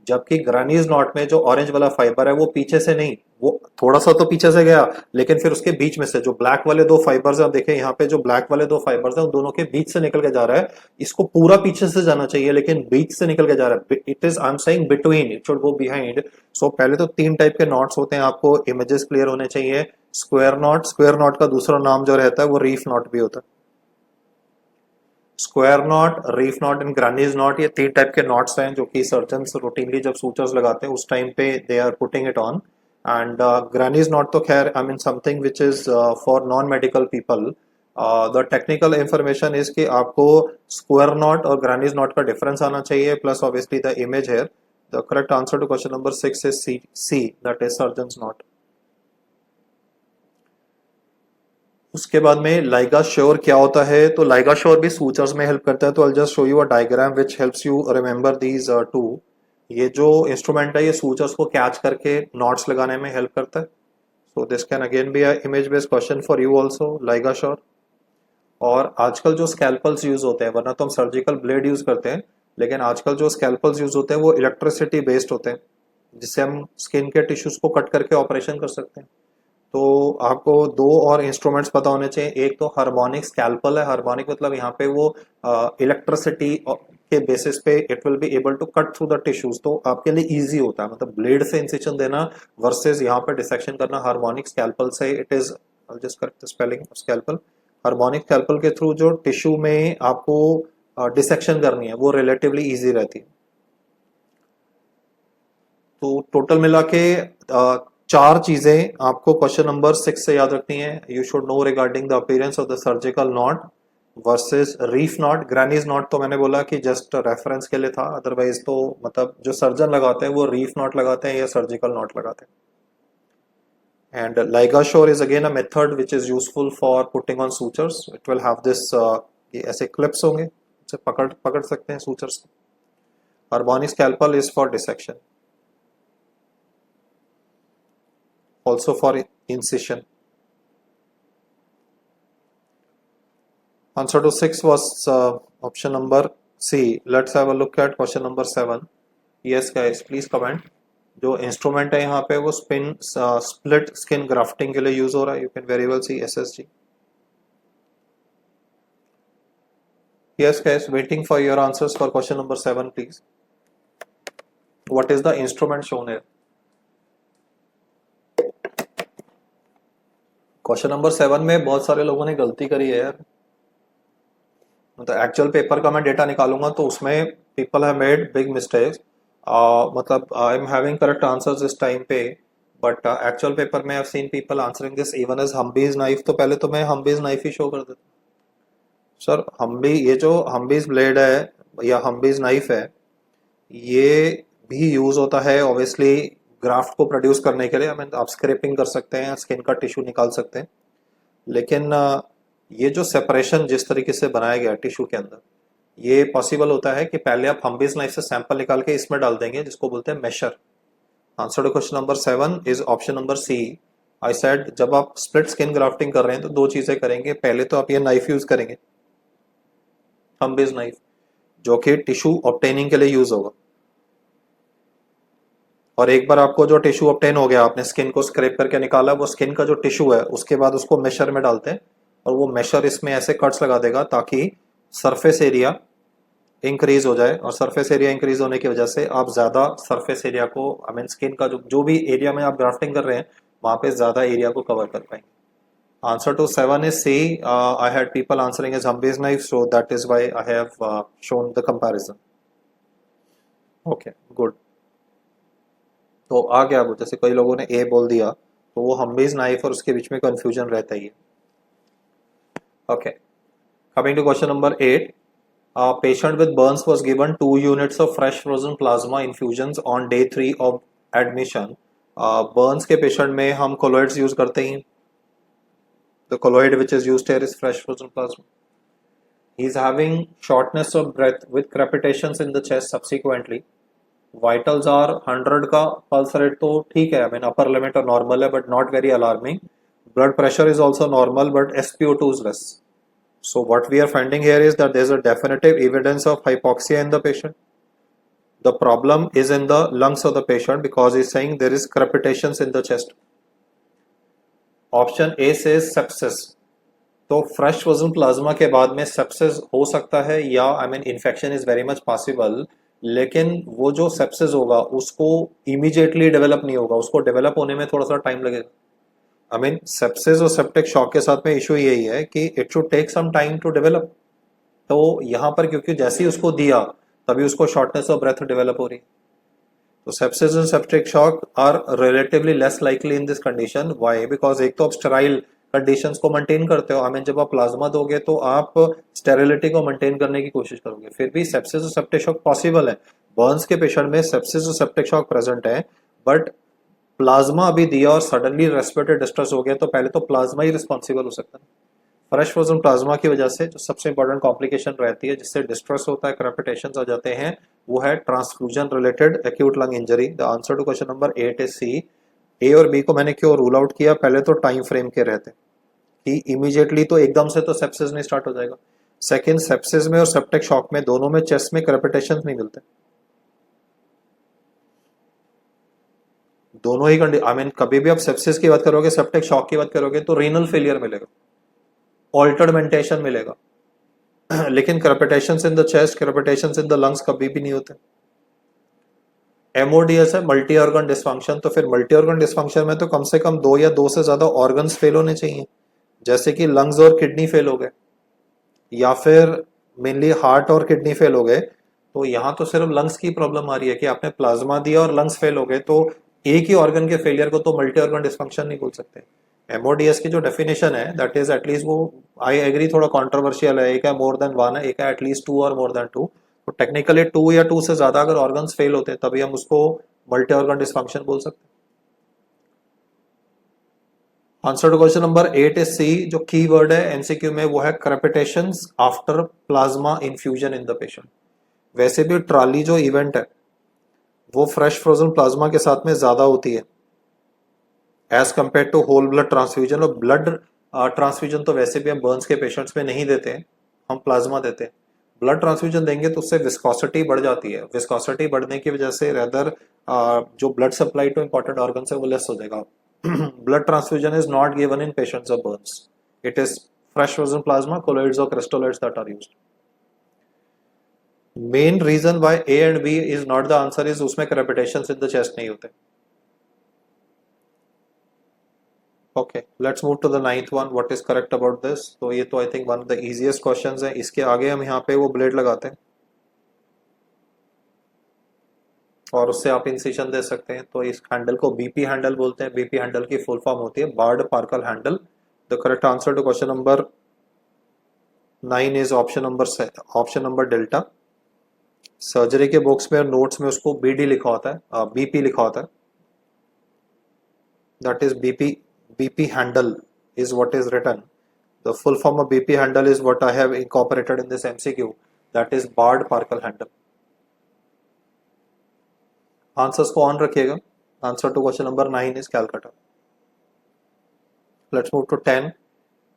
जबकि ग्रानीज नॉट में जो ऑरेंज वाला फाइबर है वो पीछे से नहीं, वो थोड़ा सा तो पीछे से गया लेकिन फिर उसके बीच में से जो ब्लैक वाले दो फाइबर्स है, आप देखें यहाँ पे जो ब्लैक वाले दो फाइबर्स हैं उन दोनों के बीच से निकल के जा रहा है। इसको पूरा पीछे से जाना चाहिए लेकिन बीच से निकल के जा रहा है। It is I am saying between, it should go behind. So पहले तो 3 टाइप के नॉट्स होते हैं, आपको इमेजेस क्लियर होने चाहिए। स्क्वायर नॉट का दूसरा नाम जो रहता है वो रीफ नॉट भी होता है। Square knot, reef knot and granny's knot, ये 3 टाइप के नॉट्स हैं जो कि सर्जन्स रूटीनली जब सूचर्स लगाते हैं उस टाइम पे they are putting it on. And granny's knot तो खैर I mean something which is for non medical people. The technical information is कि आपको स्क्वायर नॉट और ग्रानीज नॉट का डिफरेंस आना चाहिए plus obviously the image here. The correct answer to question number 6 is C, that is surgeon's knot. उसके बाद में लाइगाश्योर क्या होता है? तो लाइगाश्योर भी सूचर्स में हेल्प करता है। तो I just show you a diagram which helps you remember these two. ये जो इंस्ट्रूमेंट है ये सूचर्स को कैच करके नॉट्स लगाने में हेल्प करता है। So this can again be a image based question for you also, LigaSure. और आजकल जो स्कैल्पल्स यूज होते हैं, वरना तो हम सर्जिकल ब्लेड यूज करते हैं, लेकिन आजकल जो स्कैल्पल्स यूज होते हैं वो इलेक्ट्रिसिटी बेस्ड होते हैं, जिससे हम स्किन के टिश्यूज को कट करके ऑपरेशन कर सकते हैं। तो आपको दो और इंस्ट्रूमेंट्स पता होने चाहिए। एक तो हार्मोनिक स्कैल्पल है, हार्मोनिक मतलब यहाँ पे वो इलेक्ट्रिसिटी के बेसिस पे it will be able to cut through the tissues, तो आपके लिए इजी होता है, मतलब ब्लेड से इंसिजन देना वर्सेस यहाँ पे डिसेक्शन करना हार्मोनिक स्कैल्पल से। It is, I just correct the spelling of scalpel. Harmonic scalpel के थ्रू जो टिश्यू में आपको डिसेक्शन करनी है वो रिलेटिवली इजी रहती है। तो टोटल मिला के चार चीजें आपको क्वेश्चन नंबर 6 से याद रखनी है। You should know regarding the appearance of the surgical not versus reef not. Grannies not तो मैंने बोला कि जस्ट रेफरेंस के लिए था, अदरवाइज तो मतलब जो सर्जन लगाते हैं वो रीफ नॉट लगाते हैं या सर्जिकल नॉट लगाते हैं। And LigaSure is again a method which is useful for putting on sutures. It will have this, ये ऐसे क्लिप्स होंगे, इसे पकड़ सकते हैं सूचर्स को। Harmonic scalpel is for dissection, also for incision. Answer to 6 was option number C. Let's have a look at question number 7. Yes guys, please comment. जो instrument है यहाँ पे वो स्प्लिट स्किन ग्राफ्टिंग के लिए यूज हो रहा है। You can very well see SSG. Yes guys, waiting for your answers for question number 7 please. What is the instrument shown here? Question number 7 में बहुत सारे लोगों ने गलती करी है यार। मतलब एक्चुअल पेपर का मैं डेटा निकालूंगा तो उसमें people have made big mistakes. मतलब I am having correct answers इस टाइम पे, बट एक्चुअल पेपर में I have seen people answering this even as Humby's knife. तो पहले तो मैं हम्बीज नाइफ ही शो कर देता सर। हम्बी, ये जो हम्बीज ब्लेड है या हम्बीज नाइफ है, ये भी यूज होता है ऑब्वियसली ग्राफ्ट को प्रोड्यूस करने के लिए। आप स्क्रैपिंग कर सकते हैं, स्किन का टिश्यू निकाल सकते हैं, लेकिन ये जो सेपरेशन जिस तरीके से बनाया गया टिश्यू के अंदर, ये पॉसिबल होता है कि पहले आप हम्बीज नाइफ से सैंपल निकाल के इसमें डाल देंगे, जिसको बोलते हैं मेशर। Answer to question number 7 is option number C. I said जब आप स्प्लिट स्किन ग्राफ्टिंग कर रहे हैं तो दो चीजें करेंगे। पहले तो आप ये नाइफ यूज करेंगे, हम्बीज नाइफ, जो कि टिश्यू ऑब्टेनिंग के लिए यूज होगा। और एक बार आपको जो टिश्यू ऑब्टेन हो गया, आपने स्किन को स्क्रैप करके निकाला, वो स्किन का जो टिश्यू है उसके बाद उसको मेशर में डालते हैं और वो मेशर इसमें ऐसे कट्स लगा देगा ताकि सरफेस एरिया इंक्रीज हो जाए। और सरफेस एरिया इंक्रीज होने की वजह से आप ज्यादा सरफेस एरिया को, आई मीन स्किन का जो भी एरिया में आप ग्राफ्टिंग कर रहे हैं वहां पे ज्यादा एरिया को कवर कर पाएंगे। Answer to 7 is C. I had people answering as Humvees knife, so that is why I have shown the comparison. Okay, good. तो आ गया वो, जैसे कई लोगों ने A बोल दिया तो वो Humvees knife और उसके बीच में कंफ्यूजन रहता ही है। Okay, coming to question number 8. A patient with burns was given 2 units of fresh frozen plasma infusions on day 3 of admission. Burns के पेशेंट में हम कोलोइड्स यूज करते हैं। The colloid which is used here is fresh frozen plasma. He is having shortness of breath with crepitations in the chest subsequently. Vitals are 100 का pulse rate तो ठीक है, I mean upper limit or normal है but not very alarming. Blood pressure is also normal but SpO2 is less. So what we are finding here is that there is a definitive evidence of hypoxia in the patient. The problem is in the lungs of the patient because he is saying there is crepitations in the chest. Option A से sepsis. तो fresh frozen plasma के बाद में sepsis हो सकता है या I mean infection is very much possible, लेकिन वो जो सेप्सिस होगा उसको इमीडिएटली डेवलप नहीं होगा, उसको डेवलप होने में थोड़ा सा टाइम लगेगा। आई मीन सेप्सिस और सेप्टिक शॉक के साथ में इशू यही है कि it should take some time to develop. तो यहाँ पर क्योंकि जैसे ही उसको दिया तभी उसको शॉर्टनेस ऑफ ब्रेथ डेवलप हो रही है। तो sepsis and septic shock are relatively less likely in this condition. Why? Because एक तो आप स्टेराइल कंडीशंस को मेंटेन करते हो, आई मीन जब आप प्लाज्मा दोगे तो आप स्टेरिलिटी को मेंटेन करने की कोशिश करोगे, फिर भी सेप्सिस और सेप्टिक शॉक पॉसिबल है। बर्न्स के पेशेंट में सेप्सिस और सेप्टिक शॉक प्रेजेंट है, बट प्लाज्मा अभी दिया और सडनली रेस्पिरेटरी डिस्ट्रेस हो गया तो पहले तो प्लाज्मा ही रिस्पॉन्सिबल हो सकता है। फ्रेश फ्रोजन प्लाज्मा की वजह से जो सबसे इंपॉर्टेंट कॉम्प्लिकेशन रहती है जिससे डिस्ट्रेस होता है, क्रेपिटेशंस आ जाते हैं, वो है transfusion related acute lung injury. The answer to question number 8 is C. A और बी को मैंने क्यों रूल आउट किया? पहले तो टाइम फ्रेम के रहते कि इमीडिएटली तो एकदम से तो सेप्सिस नहीं स्टार्ट हो जाएगा। सेकेंड, सेप्सिस में और सेप्टिक शॉक में दोनों में चेस्ट में क्रेपिटेशन नहीं मिलते, दोनों ही कंडीशन। आई मीन कभी भी आप सेप्सिस की बात करोगे, सेप्टिक शॉक की बात करोगे तो रीनल फेलियर मिलेगा, ऑल्टरमेंटेशन मिलेगा लेकिन crepitation in the chest, crepitation in the lungs कभी भी नहीं होते। एमओडीएस है मल्टी ऑर्गन डिस्फंक्शन, तो फिर मल्टी ऑर्गन डिस्फंक्शन में तो कम से कम दो या दो से ज्यादा ऑर्गन्स फेल होने चाहिए, जैसे कि लंग्स और किडनी फेल हो गए, या फिर मेनली हार्ट और किडनी फेल हो गए। तो यहाँ तो सिर्फ लंग्स की प्रॉब्लम आ रही है कि आपने प्लाज्मा दिया और लंग्स फेल हो गए, तो एक ही ऑर्गन के फेलियर को तो मल्टी ऑर्गन डिस्फंक्शन नहीं बोल सकते। एमओडीएस की जो डेफिनेशन है दैट इज एटलीस्ट, वो आई एग्री थोड़ा कंट्रोवर्शियल है, एक है मोर देन वन है, एक है एटलीस्ट टू और मोर देन टू। तो टेक्निकली टू या टू से ज्यादा अगर ऑर्गन्स फेल होते हैं तभी हम उसको मल्टी ऑर्गन डिस्फंक्शन बोल सकते हैं। Answer to question number 8 is C. जो की वर्ड है एमसीक्यू में वो है crepitations after plasma infusion in the patient. वैसे भी ट्रॉली जो इवेंट है वो फ्रेश फ्रोजन प्लाज्मा के साथ में ज्यादा होती है as compare to whole blood transfusion. और ब्लड ट्रांसफ्यूजन तो वैसे भी हम बर्न्स के पेशेंट्स में नहीं देते हैं, हम प्लाज्मा देते हैं। ब्लड ट्रांसफ्यूजन देंगे तो उससे विस्कोसिटी बढ़ जाती है, विस्कोसिटी बढ़ने की वजह से रेदर जो blood supply to important organ है वो लेस हो जाएगा। Blood transfusion is not given in patients of burns, it is fresh frozen plasma, colloids और crystalloids that are used. Main reason why A and B is not the answer is उसमें crepitations in the chest नहीं होते। Okay, let's move to the ninth one, what is correct about this. तो ये तो I think one of the easiest questions है। इसके आगे हम यहाँ पे वो ब्लेड लगाते हैं और उससे आप इंसिशन दे सकते हैं। तो इस हैंडल को बीपी हैंडल बोलते हैं। बीपी हैंडल की फुल फॉर्म होती है Bard Parker handle. The correct answer to question number 9 is option number delta. Surgery के बुक्स में और नोट्स में उसको बीडी लिखा होता है, बीपी लिखा होता है, that is BP handle is what is written. The full form of BP handle is what I have incorporated in this MCQ, that is barred Parkal handle. Answers को on रखिएगा। Answer to question number 9 is Calcutta. Let's move to 10.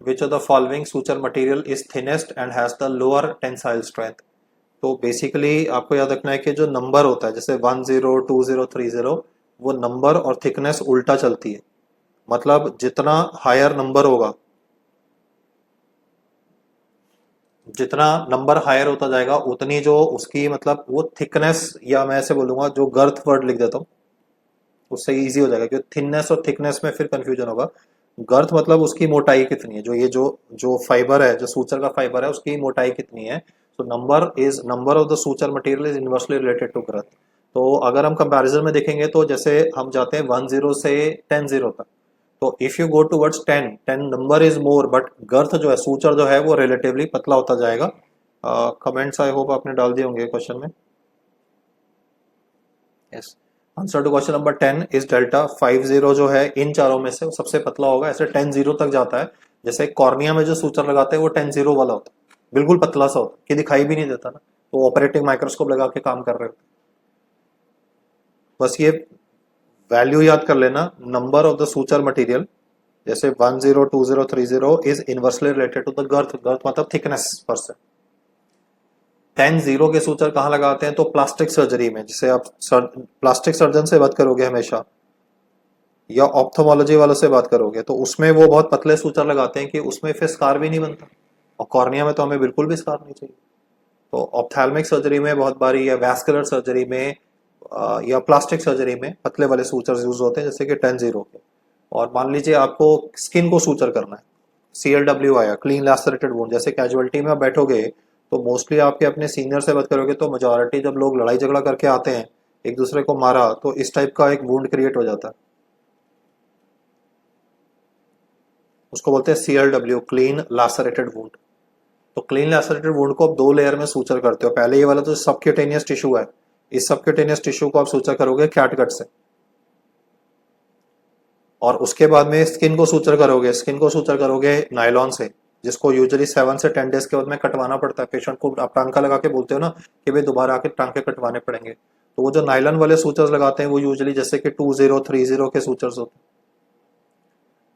Which of the following suture material is thinnest and has the lower tensile strength? तो basically आपको याद रखना है कि जो number होता है जैसे 10, 20, 30, वो नंबर और थिकनेस उल्टा चलती है। मतलब जितना हायर नंबर होगा, जितना नंबर हायर होता जाएगा उतनी जो उसकी मतलब वो थिकनेस, या मैं ऐसे बोलूंगा जो गर्थ वर्ड लिख देता हूँ उससे इजी हो जाएगा, क्योंकि थिननेस और थिकनेस में फिर कंफ्यूजन होगा। गर्थ मतलब उसकी मोटाई कितनी है, जो ये जो फाइबर है, जो सूचर का फाइबर है उसकी मोटाई कितनी है। तो number of the suture material is inversely related to girth. तो अगर हम कंपैरिजन में देखेंगे तो जैसे हम जाते हैं 10 से 10 तक, तो if you go towards 10 number is more, but girth जो है, सूचर जो है वो रिलेटिवली पतला होता जाएगा। कमेंट्स आई होप आपने डाल दिए होंगे क्वेश्चन में। Yes, answer to question number 10 is delta. 50 जो है इन चारों में से सबसे पतला होगा, ऐसे 10 तक जाता है। जैसे कॉर्निया में जो सूचर लगाते हैं वो 10 वाला होता है, बिल्कुल पतला सा होता है कि दिखाई भी नहीं देता ना, तो ऑपरेटिंग माइक्रोस्कोप लगा के काम कर रहे होते। बस ये वैल्यू याद कर लेना, number of the suture material जैसे 10, 20, 30 is inversely related to the girth. Girth मतलब थिकनेस पर से। 10 के सूचर कहाँ लगाते हैं तो प्लास्टिक सर्जरी में, जिसे आप प्लास्टिक सर्जन से बात करोगे हमेशा या ऑप्थोमोलॉजी वालों से बात करोगे तो उसमें वो बहुत पतले सूचर लगाते हैं कि उसमें फिर स्कार भी नहीं बनता, और कॉर्निया में तो हमें बिल्कुल भी स्कार नहीं चाहिए। तो ऑप्थेल्मिक सर्जरी में बहुत बारी, या वैस्कुलर सर्जरी में या प्लास्टिक सर्जरी में पतले वाले सूचर्स यूज होते हैं जैसे कि 10 के। और मान लीजिए आपको स्किन को सूचर करना है, CLW आया, क्लीन लैसरेटेड वुंड, जैसे कैजुअलिटी में आप बैठोगे तो मोस्टली आपके अपने सीनियर से बात करोगे तो मेजॉरिटी जब लोग लड़ाई झगड़ा करके आते हैं, एक दूसरे को मारा, तो इस टाइप का एक वुंड क्रिएट हो जाता है, उसको बोलते हैं CLW, क्लीन लैसरेटेड वुंड। तो क्लीन लैसरेटेड वुंड को आप 2 लेयर में सूचर करते हो। पहले ये वाला जो सबक्यूटेनियस टिश्यू है, इस सबक्यूटेनियस टिश्यू को आप सूचर करोगे कैटगट से, और उसके बाद में स्किन को सूचर करोगे। स्किन को सूचर करोगे नायलॉन से, जिसको यूजुअली 7 से 10 डेज के बाद में कटवाना पड़ता है। पेशेंट को आप टांका लगा के बोलते हो ना कि भाई दोबारा आके टांके कटवाने पड़ेंगे, तो वो जो नायलॉन वाले सूचर्स लगाते हैं वो यूजुअली जैसे कि 20, 30 के सूचर्स होते हैं।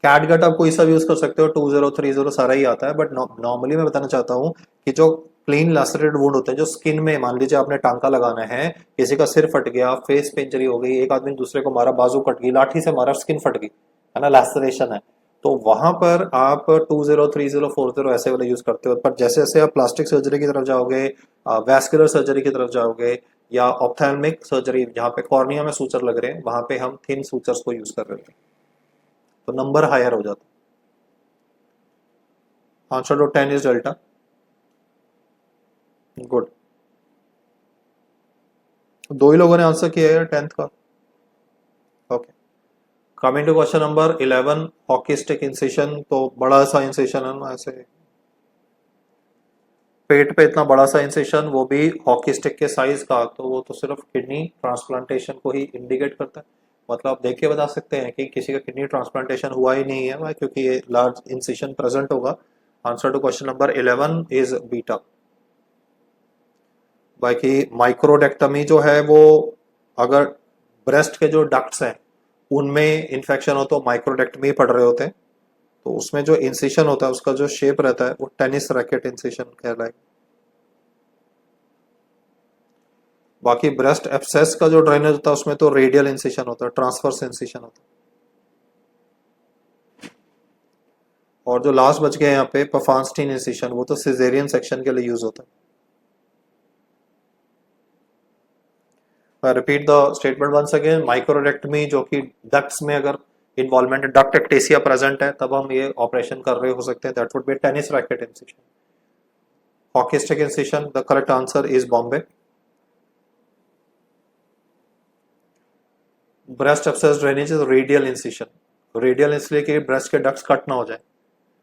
कैट गट आप कोई सा भी यूज कर सकते हो, 2030 सारा ही आता है, बट नॉर्मली मैं बताना चाहता हूँ कि जो प्लेन लैसरेटेड वुंड होते हैं, जो स्किन में, मान लीजिए आपने टांका लगाना है, किसी का सिर फट गया, फेस पे इंजरी हो गई, एक आदमी ने दूसरे को मारा, बाजू कट गई, लाठी से मारा, स्किन फट गई, है ना, लैसरेशन है, तो वहां पर आप 203040 ऐसे वाले यूज करते हो। पर जैसे जैसे आप प्लास्टिक सर्जरी की तरफ जाओगे, वैस्कुलर सर्जरी की तरफ जाओगे, या ऑप्थेल्मिक सर्जरी जहाँ पे कॉर्निया में सूचर लग रहे हैं, वहां पे हम थिन सूचर्स को यूज कर रहे हैं, तो नंबर हायर हो जाता है। Answer to 10 is delta. Good, दो ही लोगों ने आंसर किया है 10th का। Okay, coming to question number 11, hockey stick incision, तो बड़ा सा इंसिशन है ना, ऐसे पेट पे इतना बड़ा सा इंसिशन, वो भी हॉकी स्टिक के साइज का, तो वो तो सिर्फ किडनी ट्रांसप्लांटेशन को ही इंडिकेट करता है। मतलब आप देख के बता सकते हैं कि किसी का किडनी ट्रांसप्लांटेशन हुआ ही नहीं है, क्योंकि ये लार्ज इंसिशन प्रेजेंट होगा। Answer to question number 11 is beta. बाकी माइक्रोडेक्टमी जो है वो, अगर ब्रेस्ट के जो डक्ट्स हैं उनमें इन्फेक्शन हो तो माइक्रोडेक्टमी पड़ रहे होते हैं, तो उसमें जो इंसिशन होता है उसका जो शेप रहता है वो टेनिस रैकेट इंसिशन कहलाएगा। बाकी ब्रेस्ट एब्सेस का जो ड्रेनेज होता है उसमें तो रेडियल इंसिशन होता है, ट्रांसवर्स इंसिशन होता है। और जो लास्ट बच गया यहाँ पे पफांस्टीन इंसिशन, वो तो सिजेरियन सेक्शन के लिए यूज होता है। Repeat the statement once again, microdochectomy जो कि डक्ट्स में अगर इन्वॉल्वमेंट है, डक्ट एक्टेसिया प्रेजेंट है, तब हम ये ऑपरेशन कर रहे हो सकते हैं, that would be tennis racket incision. Hockey stick incision, the correct answer is Bombay. Breast abscess drainage is radial incision, radial इसलिए कि ब्रेस्ट के डक्ट्स कट ना हो जाए,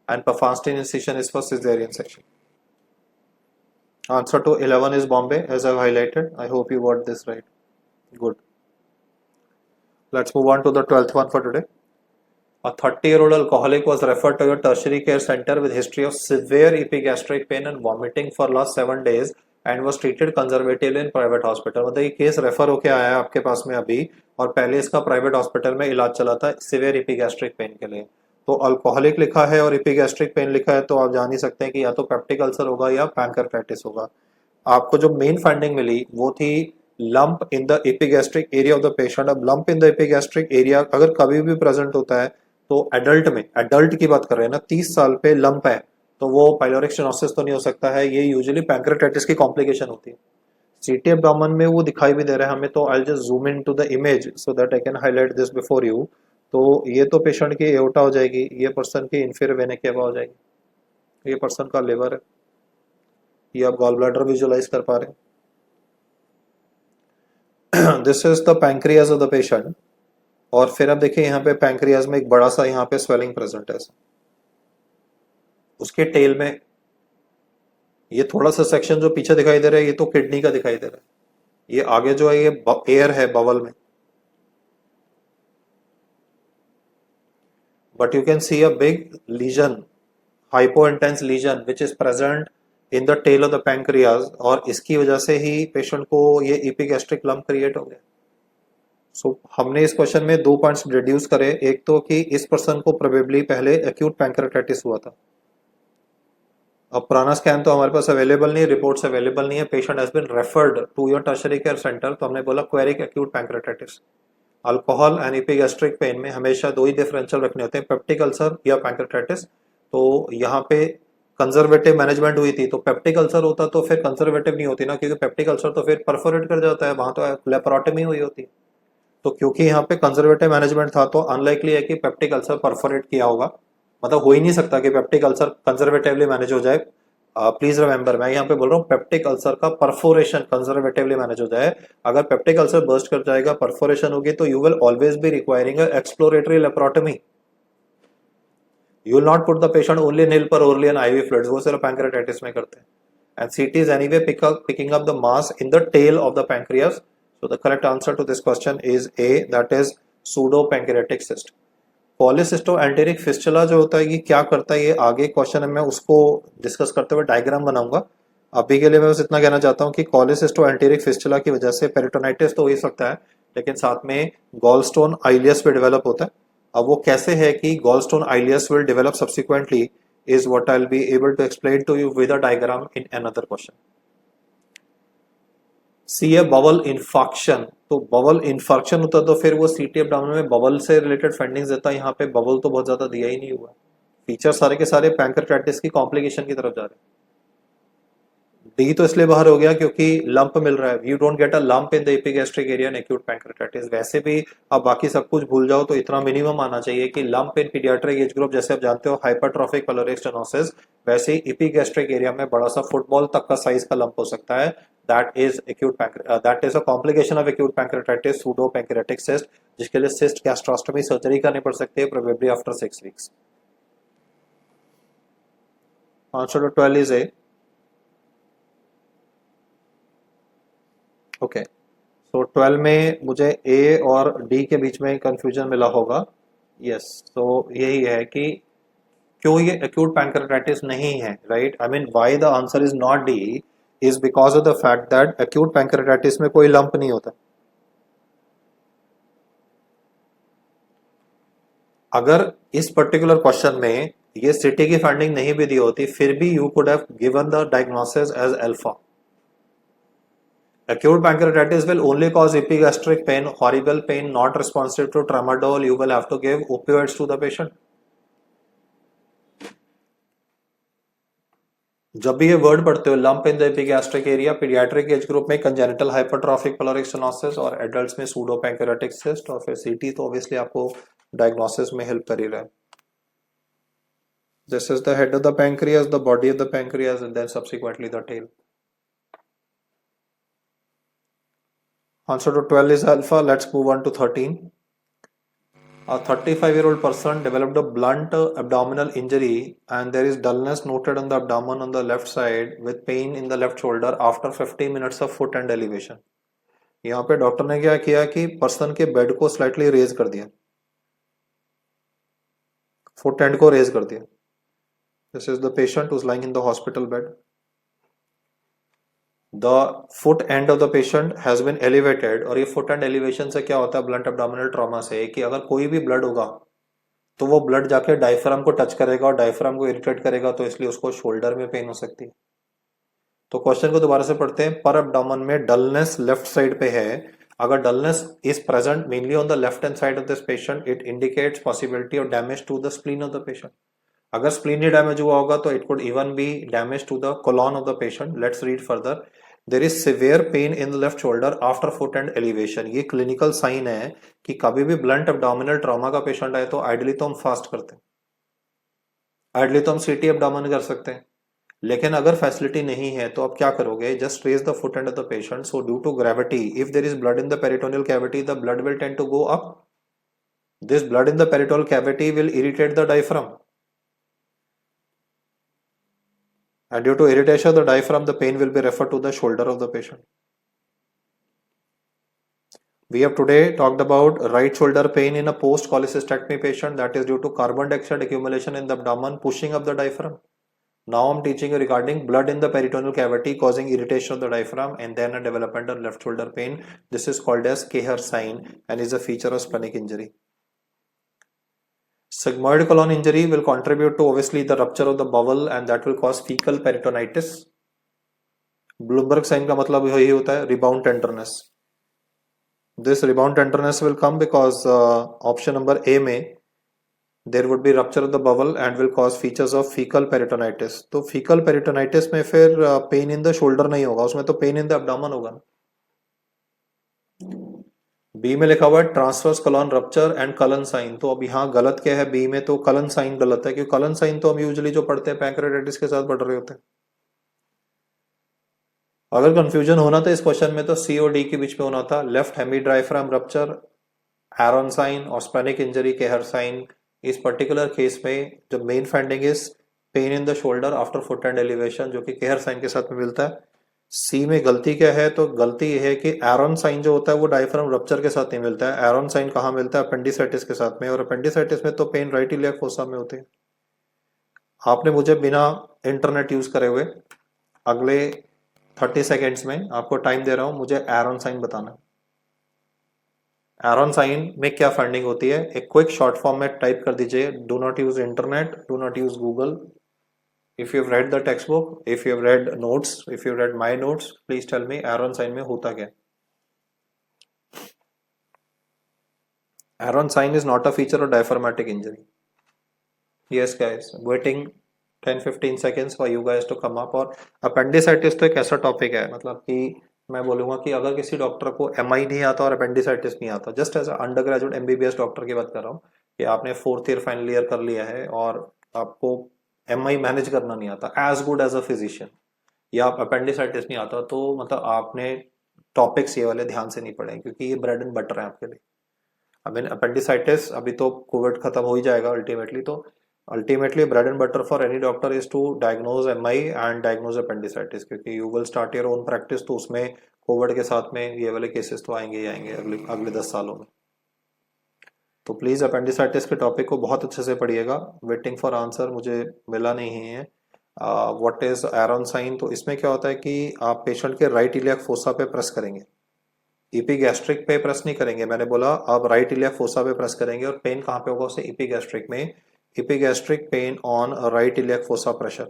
and Pfannenstiel incision is for caesarean section. Answer to 11 is Bombay, as I've highlighted. I hope you got this right. Good. Let's move on to the 12th one for today. A 30-year-old alcoholic was referred to a tertiary care center with history of severe epigastric pain and vomiting for last 7 days and was treated conservatively in private hospital. मतलब ये case refer होके आया है आपके पास में अभी, और पहले इसका प्राइवेट हॉस्पिटल में इलाज चला था सिवियर एपिगैस्ट्रिक पेन के लिए। तो अल्कोहलिक लिखा है और एपिगैस्ट्रिक पेन लिखा है, तो आप जान ही सकते हैं कि या तो पेप्टिक अल्सर होगा या पैंक्रेatitis होगा। आपको जो मेन फाइंडिंग मिली वो थी lump in the epigastric area of the patient. अब lump in the epigastric area अगर कभी भी प्रेजेंट होता है तो एडल्ट में, एडल्ट की बात कर रहे हैं ना, 30 साल पे लंप है, तो वो पाइलोरिक स्टेनोसिस तो नहीं हो सकता है, ये यूजुअली पैंक्रेatitis की कॉम्प्लिकेशन होती है। सीटी एब्डोमेन में वो दिखाई भी दे रहा है हमें, तो I just zoom in to the image so that I can highlight this before you. तो ये तो पेशेंट की एओर्टा हो जाएगी, ये पर्सन की इंफीरियर वेना केवा हो जाएगी, ये पर्सन का लिवर है, ये आप गॉल ब्लैडर विजुअलाइज कर पा रहे हैं। This is the pancreas of the patient. और फिर आप देखिए यहाँ पे पैंक्रियाज में एक बड़ा सा यहाँ पे स्वेलिंग प्रेजेंट है, उसके टेल में ये थोड़ा सा सेक्शन जो पीछे दिखाई दे रहा है ये तो किडनी का दिखाई दे रहा है, ये आगे जो है ये एयर है बवल में, but you can see a big lesion, hypointense lesion which is present in the tail of the pancreas, और इसकी वजह से ही पेशेंट को ये एपिगैस्ट्रिक लंप क्रिएट हो गया। सो हमने इस क्वेश्चन में 2 पॉइंट्स डिड्यूस करे, एक तो कि इस पर्सन को प्रोबेबली पहले एक्यूट पैंक्रेatitis हुआ था। अब पुराना स्कैन तो हमारे पास अवेलेबल नहीं, रिपोर्ट्स अवेलेबल नहीं है, patient has been referred to your tertiary care centre, तो हमने बोला query acute pancreatitis. Alcohol and epigastric pain में हमेशा 2 ही डिफरेंशियल रखने होते हैं, पेप्टिक अल्सर या पैंक्रेatitis। तो यहाँ पे कंजर्वेटिव मैनेजमेंट हुई थी, तो पेप्टिक अल्सर होता तो फिर कंजर्वेटिव नहीं होती ना, क्योंकि पेप्टिक अल्सर तो फिर परफोरेट कर जाता है, वहां तो लेप्रोटमी हुई होती। तो क्योंकि यहाँ पे कंजर्वेटिव मैनेजमेंट था तो अनलाइकली है कि पेप्टिक अल्सर परफोरेट किया होगा, मतलब हो ही नहीं सकता कि पेप्टिक अल्सर कंजर्वेटिवली मैनेज हो जाए। प्लीज रिमेंबर, मैं यहाँ पे बोल रहा हूँ पेप्टिक अल्सर का परफोरेशन कंजर्वेटिवली मैनेज हो जाए। अगर पेप्टिक अल्सर बर्स्ट कर जाएगा, परफोरेशन होगी, तो you will always be requiring exploratory laparotomy. You will not put the patient only nil per orally and ivy fluids, वो सिर्फ पैंक्रेatitis में करते हैं। And CT is anyway picking up the mass in the tail of the pancreas. So the correct answer to this question is A, that is pseudopancreatic cyst. Polycystoenteric fistula जो होता है ये क्या करता है, ये आगे क्वेश्चन में मैं उसको डिस्कस करते हुए डायग्राम बनाऊंगा। अभी के लिए मैं बस इतना कहना चाहता हूँ कि पॉलीसिस्टोएंटेरिक फिस्टुला की वजह से पेरिटोनाइटिस तो हो ही सकता है, लेकिन साथ में गॉलस्टोन आइलियस भी डेवलप होता है। अब वो कैसे है कि gallstone ileus will develop subsequently is what I'll be able to explain to you with a diagram in another question. See a bowel infarction, तो बबल इन्फार्क्शन होता तो फिर वो सीटी एब्डोमेन में बबल से रिलेटेड फाइंडिंग्स देता है। यहाँ पे बबल तो बहुत ज्यादा दिया ही नहीं हुआ, फीचर सारे के सारे पैंक्रेटाइटिस की कॉम्प्लिकेशन की तरफ जा रहे हैं। डी तो इसलिए बाहर हो गया क्योंकि लंप मिल रहा है, you don't get a lump in the epigastric area in acute pancreatitis. वैसे भी अब बाकी सब कुछ भूल जाओ तो इतना मिनिमम आना चाहिए कि lump in paediatric age group, जैसे आप जानते हो हाइपरट्रॉफिक पिलोरिक स्टेनोसिस, वैसे ही एपिगैस्ट्रिक एरिया में बड़ा सा फुटबॉल तक का साइज का लंप हो सकता है। That is a complication of acute pancreatitis pseudo pancreatic cyst, जिसके लिए सिस्ट गैस्ट्रोस्टोमी सर्जरी करनी पड़ सकती है probably after 6 weeks. Answer to 12 is A. Okay, तो 12 में मुझे ए और डी के बीच में कंफ्यूजन मिला होगा। यस, तो यही है कि क्यों ये एक्यूट पैंक्रेटाइटिस नहीं है, right? I mean why the answer is not D is because of the fact that acute pancreatitis में कोई लंप नहीं होता। अगर इस पर्टिकुलर क्वेश्चन में ये सिटी की फाइंडिंग नहीं भी दी होती, फिर भी you could have given the diagnosis as alpha. Acute pancreatitis will only cause epigastric pain, horrible pain, not responsive to tramadol. You will have to give opioids to the patient. जब भी ये word पढ़ते हो, lump in the epigastric area, paediatric age group में congenital hypertrophic पिलोरिक stenosis और adults में pseudo pancreatic cyst, और फिर सीटी तो ऑब्वियसली आपको डायग्नोसिस में हेल्प कर ही रहा है। This is the head of the pancreas, the body of the pancreas, and then subsequently the tail. Answer to 12 is alpha. Let's move on to 13. A 35-year-old person developed a blunt abdominal injury and there is dullness noted on the abdomen on the left side with pain in the left shoulder after 15 minutes of foot end elevation. यहाँ पे doctor ने क्या किया कि person के bed को slightly raise कर दिया, फुट एंड को रेज कर दिया। This is the patient who is lying in the hospital bed. The foot end of the patient has been elevated, और ये फुट एंड एलिवेशन से क्या होता है ब्लंट एब्डोमिनल ट्रॉमा से, कि अगर कोई भी ब्लड होगा तो वो ब्लड जाके डायफ्राम को टच करेगा और डायफ्राम को इरिटेट करेगा, तो इसलिए उसको शोल्डर में पेन हो सकती है। तो क्वेश्चन को दोबारा से पढ़ते हैं। पर एब्डोमेन में डलनेस लेफ्ट साइड पे है, अगर dullness is present mainly on the left hand side of this patient, it indicates possibility of damage to the spleen of the patient. अगर स्प्लीन ही डैमेज हुआ होगा तो it could even be damage to the colon of the patient. Let's read further. There is severe pain in the left shoulder after foot end elevation. ये clinical sign है कि कभी भी ब्लंट एब्डोमिनल ट्रॉमा का patient आए तो ideally तो हम फास्ट करते हैं, आइडियली तो हम सीटी एब्डोमेन कर सकते हैं, लेकिन अगर फैसिलिटी नहीं है तो आप क्या करोगे? Just raise the foot end of the patient. So due to gravity, if there is blood in the peritoneal cavity, the blood will tend to go up. This blood in the peritoneal cavity will irritate the diaphragm, and due to irritation of the diaphragm, the pain will be referred to the shoulder of the patient. We have today talked about right shoulder pain in a post cholecystectomy patient, that is due to carbon dioxide accumulation in the abdomen pushing up the diaphragm. Now I'm teaching you regarding blood in the peritoneal cavity causing irritation of the diaphragm and then a development of left shoulder pain. This is called as Keher sign and is a feature of splenic injury. Sigmoid colon injury will contribute to obviously the rupture of the bowel and that will cause fecal peritonitis. Bloomberg sign का मतलब यही होता है rebound tenderness. This rebound tenderness will come because option number A में there would be rupture of the bowel and will cause features of fecal peritonitis. तो fecal peritonitis में फिर pain in the shoulder नहीं होगा, उसमें तो pain in the abdomen होगा। B में लिखा हुआ है transverse colon rupture and Cullen sign. तो अब यहाँ गलत क्या है? बी में तो कलन साइन गलत है, क्योंकि कलन साइन तो हम यूजुअली जो पढ़ते हैं पैंक्रेटाइटिस के साथ पढ़ रहे होते हैं। अगर कंफ्यूजन होना था इस क्वेश्चन में तो सी और डी के बीच में होना था। लेफ्ट हेमी डायफ्राम रप्चर, एरन साइन और स्पेनिक इंजरी केहर साइन। इस पर्टिकुलर केस में जो main finding is pen in the shoulder after foot end elevation, जो कि केहर साइन के साथ में मिलता है। सी में गलती क्या है? तो गलती यह है कि एरन साइन जो होता है वो डायफ्राम रप्चर के साथ नहीं मिलता है। एरन साइन कहाँ मिलता है? अपेंडिसाइटिस के साथ में, और अपेंडिसाइटिस में तो पेन राइट इलियक फोसा में होते हैं। आपने मुझे बिना इंटरनेट यूज करे हुए अगले 30 सेकेंड्स में आपको टाइम दे रहा हूं, मुझे एरन साइन बताना। एरॉन साइन में क्या फंडिंग होती है, एक क्विक शॉर्ट फॉर्म में टाइप कर दीजिए, do not use internet, do not use Google. If you read the textbook, if you read notes, if you read my notes, please tell me Aaron sign में होता क्या. Aaron sign is not a feature of diaphragmatic injury. Yes guys, waiting 10-15 seconds for you guys to come up. और appendicitis तो एक ऐसा topic है, मतलब कि मैं बोलूंगा कि अगर किसी डॉक्टर को एमआई नहीं आता और अपेंडिसाइटिस नहीं आता, just as undergraduate MBBS doctor की बात कर रहा हूँ कि आपने 4th ईयर फाइनल ईयर कर लिया है और आपको एमआई मैनेज करना नहीं आता as good as a physician, या आप अपेंडिसाइटिस नहीं आता, तो मतलब आपने टॉपिक्स ये वाले ध्यान से नहीं पढ़े, क्योंकि ये ब्रेड एंड बटर है आपके लिए. आई मीन अपेंडिसाइटिस, अभी तो कोविड खत्म हो ही जाएगा अल्टीमेटली, तो ultimately bread and butter for any doctor is to diagnose MI and diagnose appendicitis, क्योंकि you will start your own practice, तो उसमें कोविड के साथ में ये वाले केसेस तो आएंगे ही आएंगे अगले 10 सालों में. तो प्लीज अपेंडिसाइटिस के टॉपिक को बहुत अच्छे से पढ़िएगा. वेटिंग फॉर आंसर, मुझे मिला नहीं है. व्हाट इज एरॉन साइन, तो इसमें क्या होता है कि आप पेशेंट के राइट इलियाक फोसा पे प्रेस करेंगे, इपीगैस्ट्रिक पे प्रेस नहीं करेंगे. मैंने बोला आप राइट इलियाक फोसा पे प्रेस करेंगे, और पेन कहाँ पे होगा उसे, इपीगैस्ट्रिक में. Epigastric pain on right iliac fossa pressure.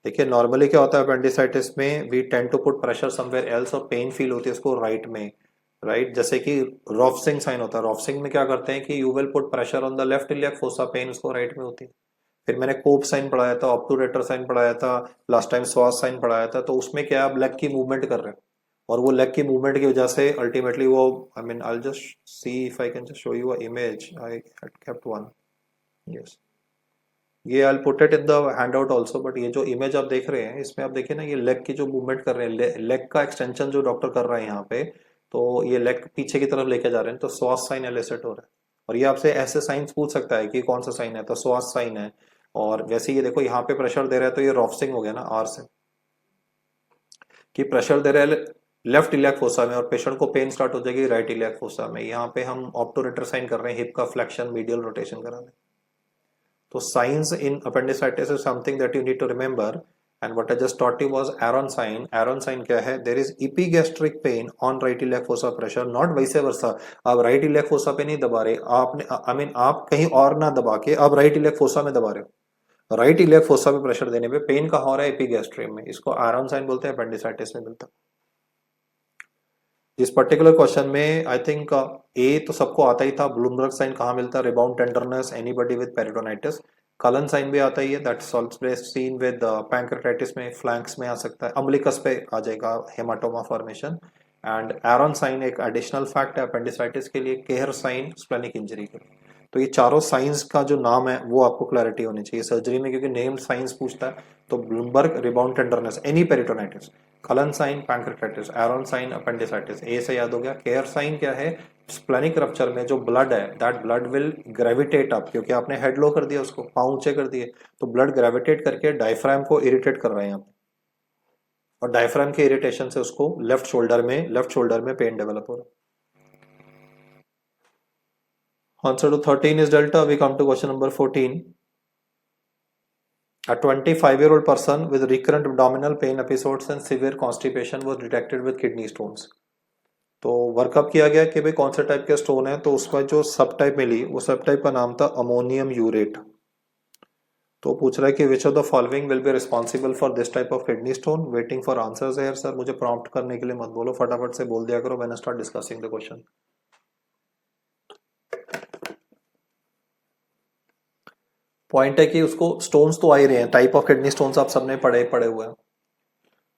देखिए नॉर्मली क्या होता है अपेंडिसाइटिस में, we tend to put pressure somewhere else, और पेन फील होती है उसको राइट में, राइट. जैसे कि रॉफसिंग साइन होता है, रॉफसिंग में क्या करते हैं कि you will put pressure on the left iliac fossa, pain उसको राइट में होती है. फिर मैंने कोप साइन पढ़ाया था, ऑब्टूरेटर साइन पढ़ाया था, लास्ट टाइम स्वास साइन पढ़ाया था, तो उसमें क्या आप लेग की मूवमेंट कर रहे हो, और वो लेग की मूवमेंट की वजह से अल्टीमेटली वो, I mean I just see if I can just show you a image, I kept one. Yes, ये I put it in the handout also, but ये जो इमेज आप देख रहे हैं इसमें आप देखिए ना, ये लेग की जो मूवमेंट कर रहे हैं, लेग का एक्सटेंशन जो डॉक्टर कर रहा है यहाँ पे, तो ये लेग पीछे की तरफ लेके जा रहे हैं, तो स्वास साइन एलिसिट हो रहा है. और ये आपसे ऐसे साइंस पूछ सकता है कि कौन सा साइन है, तो स्वास साइन है. और वैसे ये देखो यहाँ पे प्रेशर दे रहा है, तो ये रॉफसिंग हो गया ना आर से, कि प्रेशर दे रहा है लेफ्ट इलियाक फोसा में, और पेशेंट को पेन स्टार्ट हो जाएगी राइट इलियाक फोसा में. यहाँ पे हम ऑप्टोरेटर साइन कर रहे हैं, हिप का फ्लेक्शन मीडियल रोटेशन करा रहे हैं. तो signs in appendicitis is something that you need to remember. And what I just taught you was Aaron sign. Aaron sign क्या है, there is epigastric pain on right iliac fossa pressure, not vice versa. आप right iliac fossa पे नहीं दबा रहे आपने, I mean आप कहीं और ना दबा के आप राइट इलियाक फोसा में दबा रहे हो. राइट इलियाक फोसा पे प्रेशर देने पे पेन का हो रहा है एपिगैस्ट्रियम में, इसको एरॉन साइन बोलते हैं, अपेंडिसाइटिस में मिलता है. इस पर्टिकुलर क्वेश्चन में आई थिंक ए तो सबको आता ही था. ब्लूमबर्ग साइन कहाँ मिलता है, rebound tenderness, anybody with peritonitis. Cullen sign भी आता ही है, that's also seen with pancreatitis में, फ्लैंक्स में आ सकता है, अम्बिलिकस पे आ जाएगा haematoma formation. And Aaron sign एक एडिशनल फैक्ट है अपेंडिसाइटिस के लिए, केहर साइन स्प्लेनिक इंजरी के लिए. तो ये चारों साइंस का जो नाम है वो आपको क्लैरिटी होनी चाहिए सर्जरी में, क्योंकि नेम्ड साइंस पूछता है. तो Blumberg rebound tenderness, any peritonitis, Cullen sign pancreatitis, Aaron sign appendicitis. A से याद हो गया. केयर साइन क्या है, स्प्लेनिक रप्चर में जो ब्लड है, that blood will gravitate up, क्योंकि आपने हेड लो कर दिया उसको, पाँव ऊंचे कर दिए, तो ब्लड ग्रेविटेट करके डायफ्राम को इरिटेट कर रहे हैं यहाँ पे, और डायफ्राम के इरिटेशन से उसको लेफ्ट शोल्डर में पेन डेवलप हो रहा है. Answer to 13 is delta. We come to question number 14. A 25-year-old person with recurrent abdominal pain episodes and severe constipation was detected with kidney stones. तो workup किया गया कि भाई कौन से टाइप के स्टोन है, तो उसका जो सब टाइप मिली वो सब टाइप का नाम था अमोनियम यूरेट. तो पूछ रहा है कि which of the following will be responsible for this type of kidney stone. Waiting for answers है सर, मुझे प्रॉम्प्ट करने के लिए मत बोलो, फटाफट से बोल दिया करो when I start discussing the question. Point है कि उसको स्टोन्स तो आ ही रहे हैं, टाइप ऑफ किडनी स्टोन्स आप सबने पढ़े हुए हैं.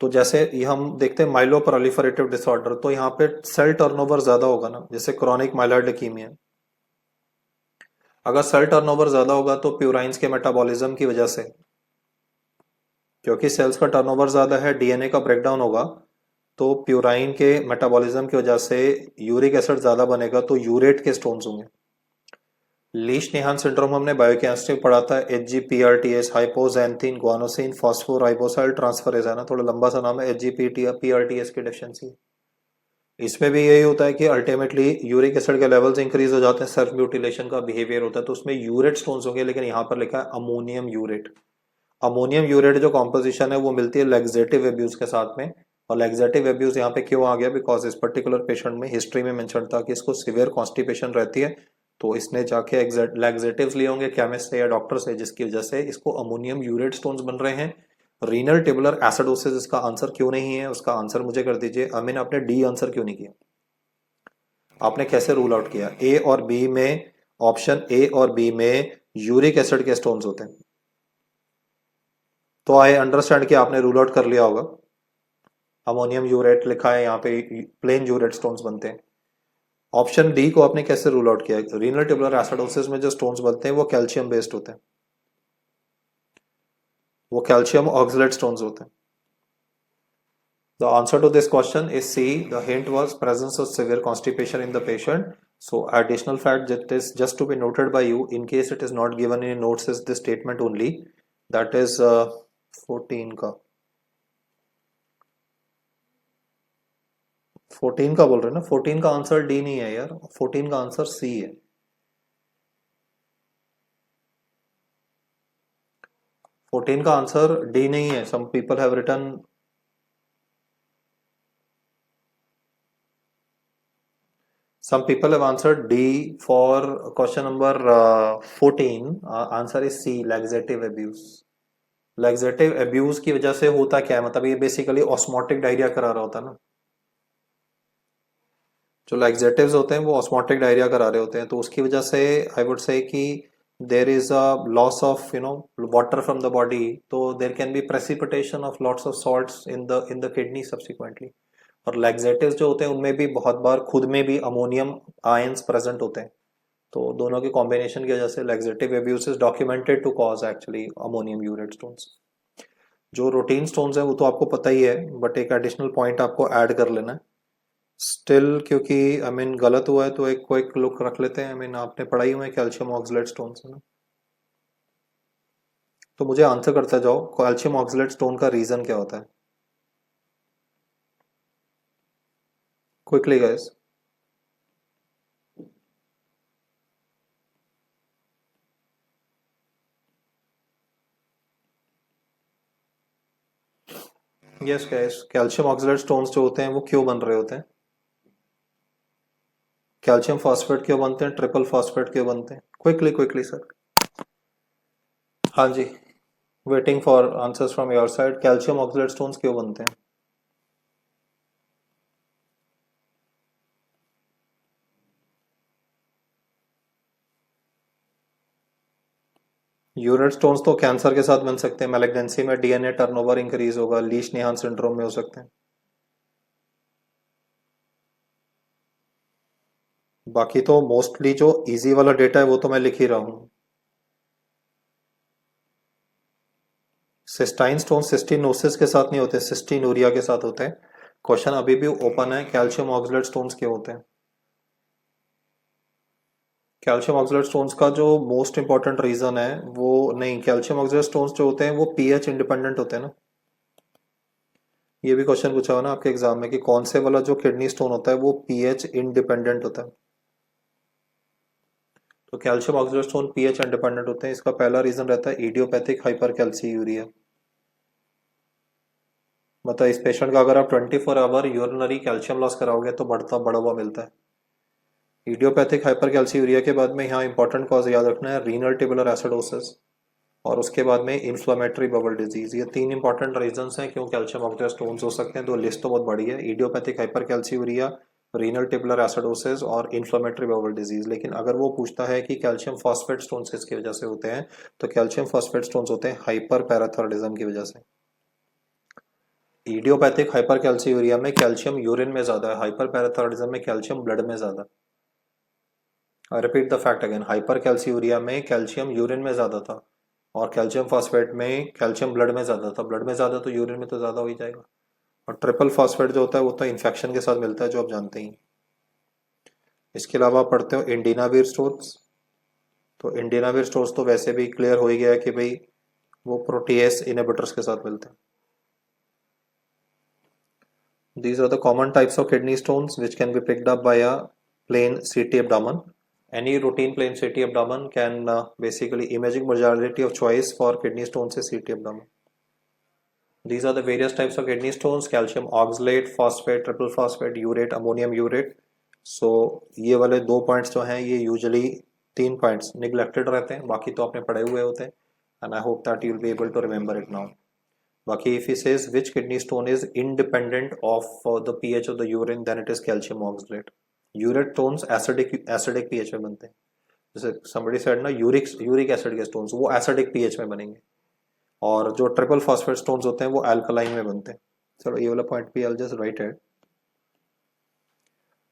तो जैसे ये हम देखते हैं माइलो प्रोलिफरेटिव डिसऑर्डर, तो यहाँ पे सेल टर्नओवर ज्यादा होगा ना, जैसे क्रॉनिक माइलॉइड ल्यूकीमिया. अगर सेल टर्नओवर ज्यादा होगा तो प्यूराइंस के मेटाबॉलिज्म की वजह से, क्योंकि सेल्स का टर्नओवर ज्यादा है, डीएनए का ब्रेकडाउन होगा, तो प्यूराइन के मेटाबॉलिज्म की वजह से यूरिक एसिड ज्यादा बनेगा, तो यूरेट के स्टोन्स होंगे. लीश निहान सिंड्रोम हमने बायोकेमिस्ट्री में पढ़ा था, HGPRTS, hypoxanthine guanosine phosphoribosyl transferase है ना, थोड़ा लंबा सा नाम है, HGPRTS की डेफिशिएंसी. इसमें भी यही होता है कि अल्टीमेटली यूरिक एसिड के लेवल्स इंक्रीज हो जाते हैं, सेल्फ म्यूटिलेशन का बिहेवियर होता है, तो उसमें यूरेट स्टोन्स होंगे, लेकिन यहाँ पर लिखा है अमोनियम यूरेट. अमोनियम यूरेट जो कॉम्पोजिशन है वो मिलती है लैक्सेटिव एब्यूज के साथ में, और लैक्सेटिव एब्यूज यहाँ पे क्यों आ गया, बिकॉज इस पर्टिकुलर पेशेंट में हिस्ट्री में मेंशन था कि इसको सिवियर कॉन्स्टिपेशन रहती है, तो इसने जाके लैक्सेटिव्स लिए होंगे केमिस्ट से या डॉक्टर से, जिसकी वजह से इसको अमोनियम यूरेट स्टोन्स बन रहे हैं। रीनल ट्यूबुलर एसिडोसिस इसका आंसर क्यों नहीं है, उसका आंसर मुझे कर दीजिए। अमीन आपने डी आंसर क्यों नहीं किया, आपने कैसे रूल आउट किया? ए और बी में, ऑप्शन ए और बी में यूरिक एसिड के स्टोन्स होते हैं, तो आई अंडरस्टैंड कि आपने रूल आउट कर लिया होगा। अमोनियम यूरेट लिखा है यहाँ पे, प्लेन यूरेट स्टोन्स बनते हैं। ऑप्शन डी को आपने कैसे रूल आउट किया? रीनल ट्यूबुलर एसिडोसिस में जो स्टोन्स बनते हैं वो कैल्शियम बेस्ड होते हैं, वो कैल्शियम ऑक्सलेट स्टोन्स होते हैं। The answer to this question is C. The hint was presence of severe constipation in the patient. So additional fact that is just to be noted by you in case it is not given in notes is this statement only. That is 14 का 14 का बोल रहे हैं ना, 14 का answer D नहीं है यार, 14 का आंसर सी है। 14 का आंसर डी नहीं है। Some people have written, some people have answered D for question number 14. Answer is C, laxative abuse. Laxative abuse की वजह से होता क्या है, मतलब ये बेसिकली ऑस्मोटिक डायरिया करा रहा होता है ना। जो लैक्सेटिव्स होते हैं वो ऑस्मोटिक डायरिया करा रहे होते हैं, तो उसकी वजह से आई वुड से कि there is a loss of water from the body, तो there can be precipitation of lots of salts in the kidney subsequently. और लैक्सेटिव्स जो होते हैं उनमें भी बहुत बार खुद में भी अमोनियम आयंस प्रेजेंट होते हैं, तो दोनों के कॉम्बिनेशन की वजह से laxative abuse is documented to cause actually ammonium urate stones. जो रूटीन स्टोन्स है वो तो आपको पता ही है, बट एक एडिशनल पॉइंट आपको ऐड कर लेना है स्टिल, क्योंकि आई मीन गलत हुआ है तो एक क्विक लुक रख लेते हैं। आई मीन आपने पढ़ाई हुई है कैल्शियम ऑक्सलेट स्टोन्स है ना, तो मुझे आंसर करते जाओ, कैल्शियम ऑक्सलेट स्टोन का रीजन क्या होता है? Quickly guys. Yes guys, calcium oxalate stones जो होते हैं वो क्यों बन रहे होते हैं? कैल्शियम फॉस्फेट क्यों बनते हैं, ट्रिपल फॉस्फेट क्यों बनते हैं? Quickly quickly sir. हाँ जी, waiting for answers from your side. Calcium oxalate stones क्यों बनते हैं? यूरेट स्टोन्स तो कैंसर के साथ बन सकते हैं, मैलिग्नेंसी में डीएनए टर्नओवर इंक्रीज होगा, लीच निहान सिंड्रोम में हो सकते हैं। बाकी तो मोस्टली जो इजी वाला डेटा है वो तो मैं लिख ही रहा हूँ। सिस्टाइन स्टोन सिस्टिनोसिस के साथ नहीं होते, सिस्टिनूरिया के साथ होते हैं। क्वेश्चन अभी भी ओपन है, कैल्शियम ऑक्सलेट स्टोन्स क्यों होते हैं? कैल्शियम ऑक्सलेट स्टोन्स का जो मोस्ट इंपॉर्टेंट रीजन है वो नहीं, कैल्शियम ऑक्सलेट स्टोन्स जो होते हैं वो पीएच इंडिपेंडेंट होते हैं ना। ये भी क्वेश्चन पूछा हुआ ना आपके एग्जाम में कि कौन से वाला जो किडनी स्टोन होता है वो पीएच इंडिपेंडेंट होता है। तो calcium oxalate stone pH independent होते हैं, इसका पहला रीजन रहता है इडियोपैथिक हाइपरकैल्सीयूरिया। मतलब इस पेशेंट का अगर आप 24 आवर यूरिनरी कैल्शियम लॉस कराओगे तो बड़ा हुआ मिलता है। इडियोपैथिक हाइपरकैल्सीयूरिया के बाद में यहाँ इंपॉर्टेंट कॉज याद रखना है, रीनल ट्यूबुलर एसिडोसिस, और उसके बाद में इन्फ्लेमेटरी बबल डिजीज। ये तीन इंपॉर्टेंट रीजंस हैं क्यों कैल्शियम ऑक्सलेट स्टोन्स हो सकते हैं। तो लिस्ट तो बहुत बड़ी है, इडियोपैथिक हाइपरकैल्सीयूरिया, रीनल ट्यूबुलर एसिडोसिस और इन्फ्लेमेटरी बबल डिजीज। लेकिन अगर वो पूछता है कि कैल्शियम फॉस्फेट स्टोन्स किसकी वजह से होते हैं, तो कैल्शियम फॉस्फेट स्टोन्स होते हैं हाइपर पैराथायरॉयडिज्म की वजह से। इडियोपैथिक हाइपरकैल्सीयूरिया में कैल्शियम यूरिन में ज्यादा है, हाइपर पैराथायरॉयडिज्म में कैल्शियम ब्लड में ज्यादा। I repeat the fact again, hypercalciuria में कैल्शियम यूरिन में ज्यादा था और कैल्शियम फॉस्फेट में कैल्शियम ब्लड में ज्यादा था। ब्लड में ज्यादा तो यूरिन में तो ज्यादा हो ही जाएगा। और ट्रिपल फॉस्फेट जो होता है वो तो इन्फेक्शन के साथ मिलता है, जो आप जानते ही। इसके अलावा आप पढ़ते हो इंडिनावीर स्टोन्स, तो इंडिनावीर स्टोन्स तो वैसे भी क्लियर हो ही गया है कि भाई वो प्रोटीएस इनहिबिटर्स के साथ मिलते हैं। These are the common types of kidney stones which can be picked up by a plain CT abdomen. Any routine plain CT abdomen can basically imaging modality of choice for kidney stones is CT abdomen. These are the various types of kidney stones: calcium oxalate, phosphate, triple phosphate, urate, ammonium urate. So ये वाले 2 points जो हैं ये usually 3 points neglected रहते हैं, बाकी तो आपने पढ़े हुए होते हैं, and I hope that you will be able to remember it now. बाकी if he says which kidney stone is independent of the pH of the urine, then it is calcium oxalate. Urate stones acidic pH में बनते हैं. जैसे somebody said ना uric acid के stones वो acidic pH में बनेंगे, और जो ट्रिपल फॉस्फेट स्टोन्स होते हैं वो अल्कलाइन में बनते हैं. चलो ये वाला पॉइंट भी आई जस्ट राइट है.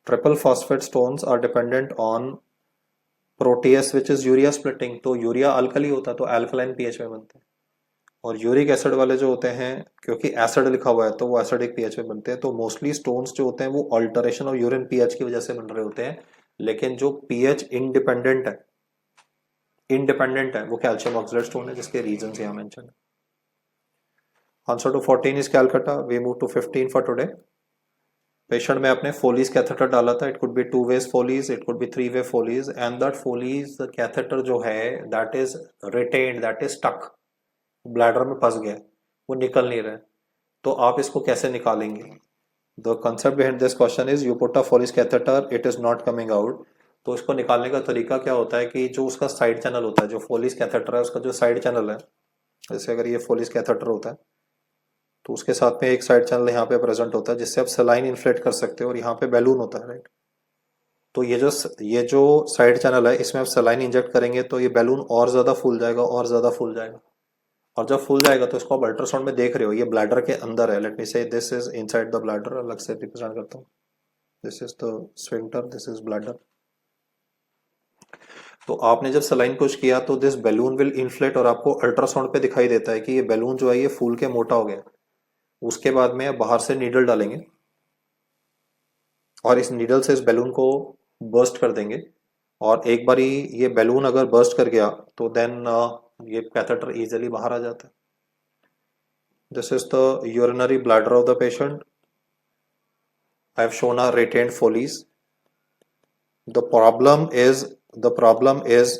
Triple phosphate stones are dependent on protease which is urea splitting. तो यूरिया अल्कली होता है तो अल्कलाइन पीएच में बनते हैं, और यूरिक एसिड वाले जो होते हैं क्योंकि एसिड लिखा हुआ है तो वो एसिडिक पीएच में बनते हैं. तो मोस्टली स्टोन्स जो होते हैं वो अल्टरेशन ऑफ यूरिन पीएच की वजह से बन रहे होते हैं, लेकिन जो पीएच इंडिपेंडेंट है वो कैल्शियम ऑक्सलेट स्टोन है, जिसके रीजंस यहाँ मेंशन है. Answer to 14 is Calcutta. We move to 15 for today. Patient में आपने फोलीज कैथेटर डाला था. It could be 2 ways Foley's, it could be 3 way Foley's, and that Foley's catheter जो है that is retained, that is stuck, bladder में फंस गया, वो निकल नहीं रहा है. तो आप इसको कैसे निकालेंगे? The concept behind this question is you put a Foley's catheter, it is not coming out. तो इसको निकालने का तरीका क्या होता है कि जो उसका साइड चैनल होता है, जो फोलीज कैथेटर है उसका जो साइड चैनल है, जैसे अगर ये फोलीज कैथेटर होता है तो उसके साथ में एक साइड चैनल यहाँ पे प्रेजेंट होता है जिससे आप सलाइन इन्फ्लेट कर सकते हो, और यहाँ पे बैलून होता है, राइट. तो ये जो साइड चैनल है इसमें आप सलाइन इंजेक्ट करेंगे तो ये बैलून और ज्यादा फूल जाएगा, और ज्यादा फूल जाएगा, और जब फूल जाएगा तो इसको आप अल्ट्रासाउंड में देख रहे हो ये ब्लैडर के अंदर है. लेट मी से this is inside the bladder. अलग से रिप्रेजेंट करता हूँ. This is the sphincter, this is bladder. तो आपने जब सलाइन पुश किया तो दिस बैलून विल इन्फ्लेट, और आपको अल्ट्रासाउंड पे दिखाई देता है कि ये बैलून जो है ये फूल के मोटा हो गया. उसके बाद में बाहर से नीडल डालेंगे और इस नीडल से इस बैलून को बर्स्ट कर देंगे, और एक बार ये बैलून अगर बर्स्ट कर गया तो देन ये कैथेटर इजीली बाहर आ जाता है. This is the urinary bladder of the patient. I have shown a retained Foley's. The problem is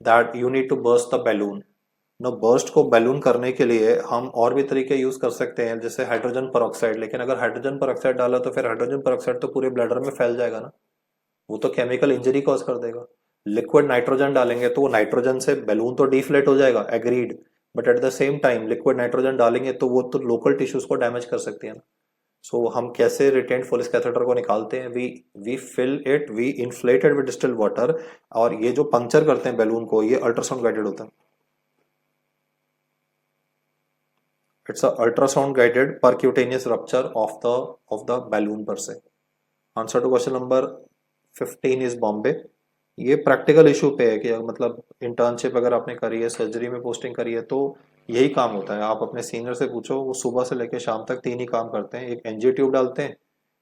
that you need to burst the balloon. Now burst को balloon करने के लिए हम और भी तरीके यूज कर सकते हैं, जैसे हाइड्रोजन पेरोक्साइड. लेकिन अगर हाइड्रोजन पेरोक्साइड डाला तो फिर हाइड्रोजन पेरोक्साइड तो पूरे ब्लैडर में फैल जाएगा ना, वो तो केमिकल इंजरी कॉज कर देगा. लिक्विड नाइट्रोजन डालेंगे तो वो नाइट्रोजन से बैलून तो डिफ्लेट हो जाएगा, agreed, but at the same time liquid nitrogen डालेंगे तो वो तो लोकल टिश्यूज को डैमेज कर सकती है ना. सो हम कैसे रिटेन्ड फोलिस कैथेटर को निकालते हैं? We fill it, we inflate it with distilled water, और ये जो पंक्चर करते हैं बैलून को ये अल्ट्रासाउंड गाइडेड होता है. It's a ultrasound guided percutaneous rupture of the balloon पर से. Answer to question number 15 is Bombay. ये प्रैक्टिकल इशू पे है कि मतलब इंटर्नशिप अगर आपने करी है, सर्जरी में पोस्टिंग करी है, तो यही काम होता है. आप अपने सीनियर से पूछो, वो सुबह से लेकर शाम तक 3 ही काम करते हैं. एक एनजी ट्यूब डालते हैं,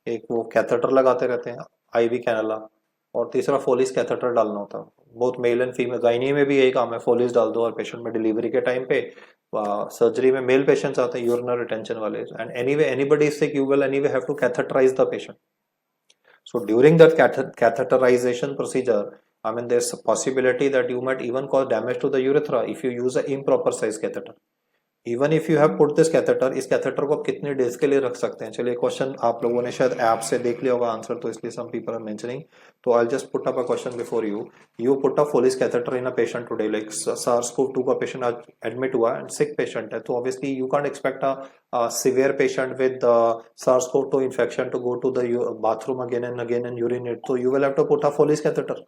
एक वो कैथेटर लगाते रहते हैं आईवी कैनला, और तीसरा फोलिस कैथेटर डालना होता है. Both male and female, gynae में भी यही काम है, फोलिस डाल दो और पेशेंट में डिलीवरी के टाइम पे. सर्जरी में मेल पेशेंट्स आते हैं यूरिनरी रिटेंशन वाले, and anyway anybody is sick, you will anyway have to catheterise the patient. So during that catheterization procedure, I mean, there's a possibility that you might even cause damage to the urethra if you use an improper size catheter. Even if you have put this catheter, इस catheter को आप कितने days के लिए रख सकते हैं? चलिए क्वेश्चन आप लोगों ने शायद ऐप से देख लिया होगा आंसर, तो इसलिए some people are mentioning. तो I'll just put up a question before you. You put a Foley's catheter in a patient today, like SARS-CoV-2 का patient आज admit हुआ and sick patient है, तो obviously you can't expect a severe patient with SARS-CoV-2 infection to go to the bathroom again and urinate. So you will have to put a Foley's catheter.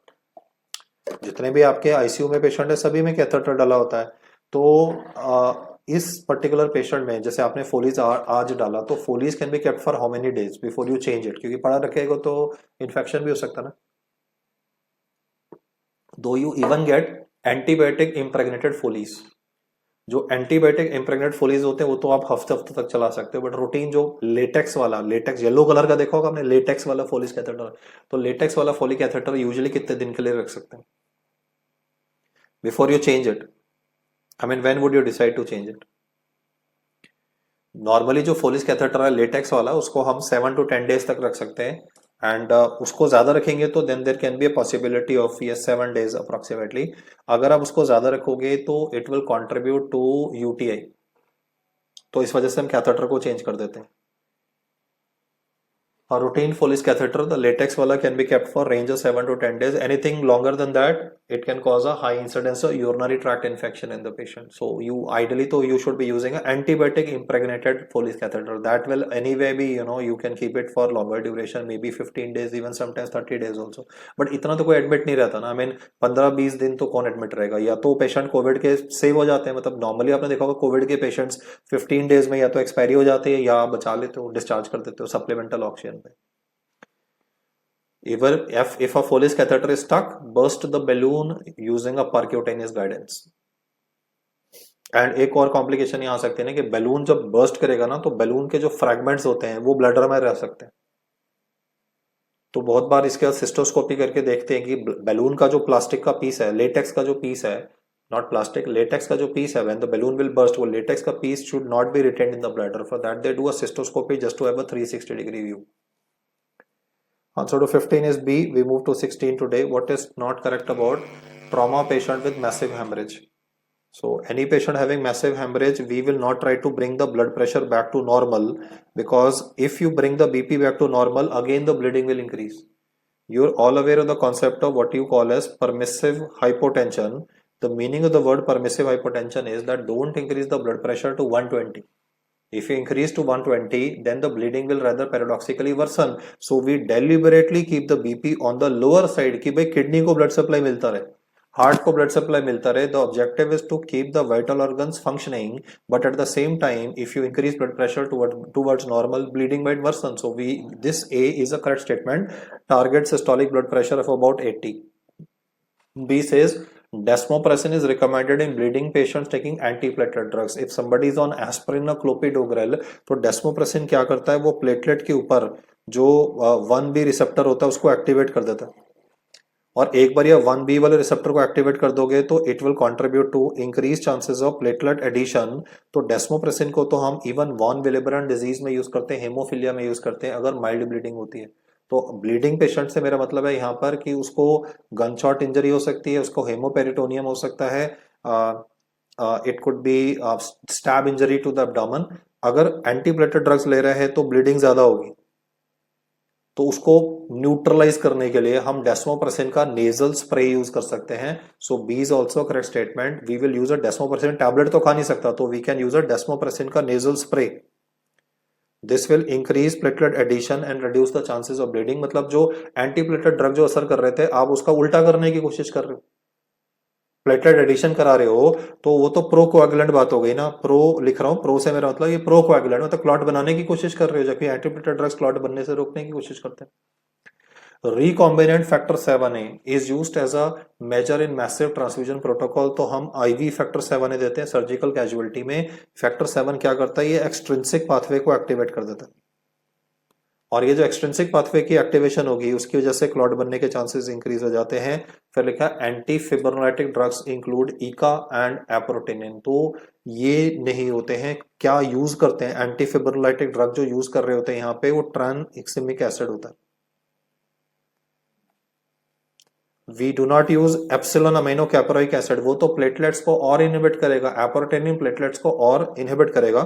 जितने भी आपके ICU में patient है सभी में catheter डाला होता है. तो इस पर्टिकुलर पेशेंट में जैसे आपने फोलीज आज डाला, तो Foley's can be kept for how many days before you change it, क्योंकि पड़ा रखेगा तो इन्फेक्शन भी हो सकता है ना. Though you even get antibiotic impregnated Foley's. जो एंटीबायोटिक इम्प्रेग्नेटेड फोलीज होते हैं वो तो आप हफ्ते हफ्ते तक चला सकते हो, बट रूटीन जो लेटेक्स वाला, लेटेक्स येलो कलर का देखा होगा आपने, लेटेक्स वाला फोलीज कैथेटर, तो लेटेक्स वाला फोली कैथेटर यूजुअली कितने दिन के लिए रख सकते हैं before you change it? I mean, when would you decide to change it? Normally जो फोलिस कैथेटर है लेटेक्स वाला, उसको हम 7 to 10 डेज तक रख सकते हैं, एंड उसको ज्यादा रखेंगे तो then there can be a possibility of ये 7 डेज अप्रोक्सीमेटली. अगर आप उसको ज्यादा रखोगे तो it will contribute to UTI. तो इस वजह से हम कैथेटर को चेंज कर देते हैं। A routine Foley's catheter, the latex wala can be kept for range of 7 to 10 days. Anything longer than that, it can cause a high incidence of urinary tract infection in the patient. So you ideally, तो you should be using an antibiotic impregnated Foley's catheter. That will anyway be, you can keep it for longer duration, maybe 15 days, even sometimes 30 days also. But इतना तो कोई admit नहीं रहता ना, I mean 15-20 दिन तो कौन एडमिट रहेगा, या तो पेशेंट कोविड के सेव हो जाते हैं, मतलब नॉर्मली आपने देखा होगा कोविड के पेशेंट्स 15 डेज में या तो एक्सपायरी हो जाते हैं या बचा लेते हो, डिस्चार्ज कर देते हो सप्लीमेंटल ऑक्सीजन पे। If a Foley's catheter is stuck, burst the balloon using a percutaneous guidance. And एक और कॉम्प्लिकेशन यहाँ आ सकती है ना कि बैलून जब बर्स्ट करेगा ना तो बैलून के जो फ्रैगमेंट्स होते हैं वो ब्लडर में रह सकते हैं। तो बहुत बार इसके सिस्टोस्कोपी करके देखते हैं कि बैलून का जो प्लास्टिक का पीस है, लेटेक्स का जो पीस है, नॉट प्लास्टिक, लेटेक्स का जो पीस है, when the balloon will burst, वो लेटेक्स का piece should not be retained in the bladder. For that they do a cystoscopy just to have a 360 degree view. Answer to 15 is B. We move to 16 today. What is not correct about trauma patient with massive hemorrhage? So any patient having massive hemorrhage, we will not try to bring the blood pressure back to normal, because if you bring the BP back to normal, again the bleeding will increase. You're all aware of the concept of what you call as permissive hypotension. The meaning of the word permissive hypotension is that don't increase the blood pressure to 120. If you increase to 120, then the bleeding will rather paradoxically worsen. So we deliberately keep the BP on the lower side कि भाई kidney को blood supply मिलता रहे, heart को blood supply मिलता रहे. The objective is to keep the vital organs functioning, but at the same time, if you increase blood pressure towards normal, bleeding might worsen. So this A is a correct statement. Target systolic blood pressure of about 80. B says desmopressin is recommended in bleeding patients taking antiplatelet drugs. If somebody is on aspirin or clopidogrel, तो desmopressin क्या करता है, वो platelet के ऊपर जो 1B receptor होता है उसको एक्टिवेट कर देता है, और एक बार ये 1B वाले रिसेप्टर को एक्टिवेट कर दोगे तो it will contribute to increase chances of platelet adhesion. तो डेस्मोप्रेसिन को तो हम इवन वॉन विलेब्रेन डिजीज में यूज करते हैं, हेमोफीलिया में यूज करते हैं अगर माइल्ड ब्लीडिंग होती है. तो ब्लीडिंग पेशेंट से मेरा मतलब है यहाँ पर कि उसको गन शॉट इंजरी हो सकती है, उसको हेमोपेरिटोनियम हो सकता है, it could be stab injury to the abdomen. अगर एंटीप्लेटलेट ड्रग्स ले रहे हैं तो ब्लीडिंग ज्यादा होगी, तो उसको न्यूट्रलाइज करने के लिए हम डेस्मोप्रेसिन का नेजल स्प्रे यूज कर सकते हैं. So B is also correct statement. We will use a desmopressin, tablet तो खा नहीं सकता तो we can use a desmopressin का nasal spray. This will increase platelet adhesion and reduce the chances of bleeding. मतलब जो एंटीप्लेटलेट ड्रग जो असर कर रहे थे आप उसका उल्टा करने की कोशिश कर रहे हो, प्लेटलेट एडिशन करा रहे हो, तो वो तो प्रो कोएगुलेंट बात हो गई ना. प्रो लिख रहा हूं, प्रो से मेरा मतलब ये प्रो कोएगुलेंट मतलब क्लॉट बनाने की कोशिश कर रहे हो, जबकि एंटीप्लेटलेट ड्रग्स क्लॉट बनने से रोकने की कोशिश करते हैं. Recombinant factor 7A is used as a measure in massive transfusion protocol. तो हम IV factor 7A देते हैं सर्जिकल कैजुअलिटी में. फैक्टर 7 क्या करता है, ये एक्सट्रिंसिक पाथवे को एक्टिवेट कर देता है, और ये जो एक्सट्रिंसिक पाथवे की एक्टिवेशन होगी उसकी वजह से क्लॉट बनने के चांसेस इंक्रीज हो जाते हैं. फिर लिखा एंटी फिब्रिनोलाइटिक ड्रग्स इंक्लूड इका एंड एप्रोटिनिन. तो ये नहीं होते हैं. क्या यूज करते हैं एंटी फिब्रिनोलाइटिक ड्रग जो यूज कर रहे होते हैं यहाँ पे, वो ट्रांएक्सिमिक एसिड होता है. We do not use epsilon amino caproic acid, वो तो प्लेटलेट्स को और इनहिबिट करेगा, एप्रोटेनिन प्लेटलेट्स को और इनहिबिट करेगा.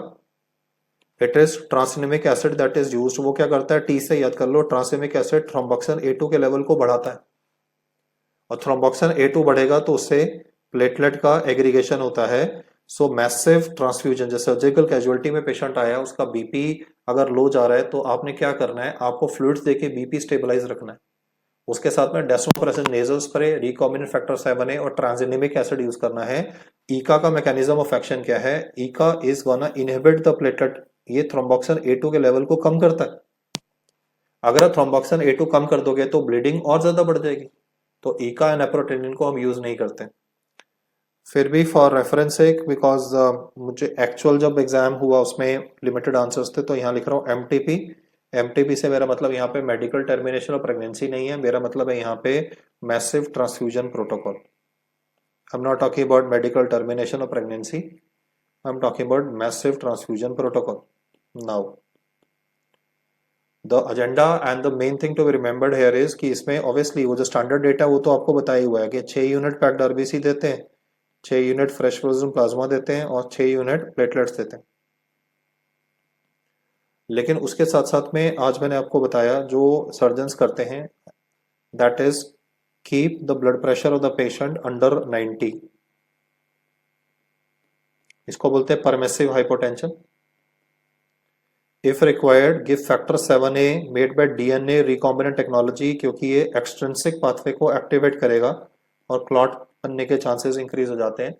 It is tranexamic acid that is used. वो क्या करता है, टी से याद कर लो, ट्रांसएमिक एसिड थ्रोम्बोक्सिन A2 के लेवल को बढ़ाता है, और थ्रोम्बोक्सिन A2 बढ़ेगा तो उससे प्लेटलेट का एग्रीगेशन होता है. सो मैसिव ट्रांसफ्यूजन, जैसे सर्जिकल कैजुअलिटी में पेशेंट आया उसका बीपी अगर लो जा रहा है तो आपने क्या करना है, आपको फ्लूइड्स देके बीपी स्टेबलाइज रखना है. उसके साथ में desmopressin nasal spray, recombinant factor 7A और ट्रांसएमिक एसिड यूज करना है. ईका का मैकेनिज्म ऑफ एक्शन क्या है, EACA is gonna inhibit the platelet. ये थ्रोम्बोक्सिन A2 के लेवल को कम करता है. अगर आप थ्रोम्बोक्सिन A2 कम कर दोगे तो ब्लीडिंग और ज्यादा बढ़ जाएगी. तो ईका एंड एप्रोटिनिन को हम यूज नहीं करते. फिर भी फॉर रेफरेंस सेक, बिकॉज मुझे एक्चुअल जब एग्जाम हुआ उसमें लिमिटेड आंसर्स थे, तो यहाँ लिख रहा हूँ एमटीपी. एमटीपी से मेरा मतलब यहाँ पे मेडिकल टर्मिनेशन और प्रेगनेंसी नहीं है, मेरा मतलब है यहाँ पे massive transfusion protocol. I am not talking about medical termination और pregnancy, I am talking about massive transfusion protocol. Now the agenda and the main thing to be remembered here is कि इसमें ऑब्वियसली वो जो standard data वो तो आपको बताया हुआ है कि 6 यूनिट पैक्ड आरबीसी देते हैं, 6 यूनिट फ्रेश फ्रोजन प्लाज्मा देते हैं और 6 यूनिट प्लेटलेट्स देते हैं. लेकिन उसके साथ साथ में आज मैंने आपको बताया जो सर्जन्स करते हैं, that is keep the blood pressure of the patient under 90। इसको बोलते हैं permissive hypotension. If required give factor 7A made by DNA recombinant technology, क्योंकि ये एक्सट्रिंसिक पाथवे को एक्टिवेट करेगा और क्लॉट बनने के चांसेस इंक्रीज हो जाते हैं।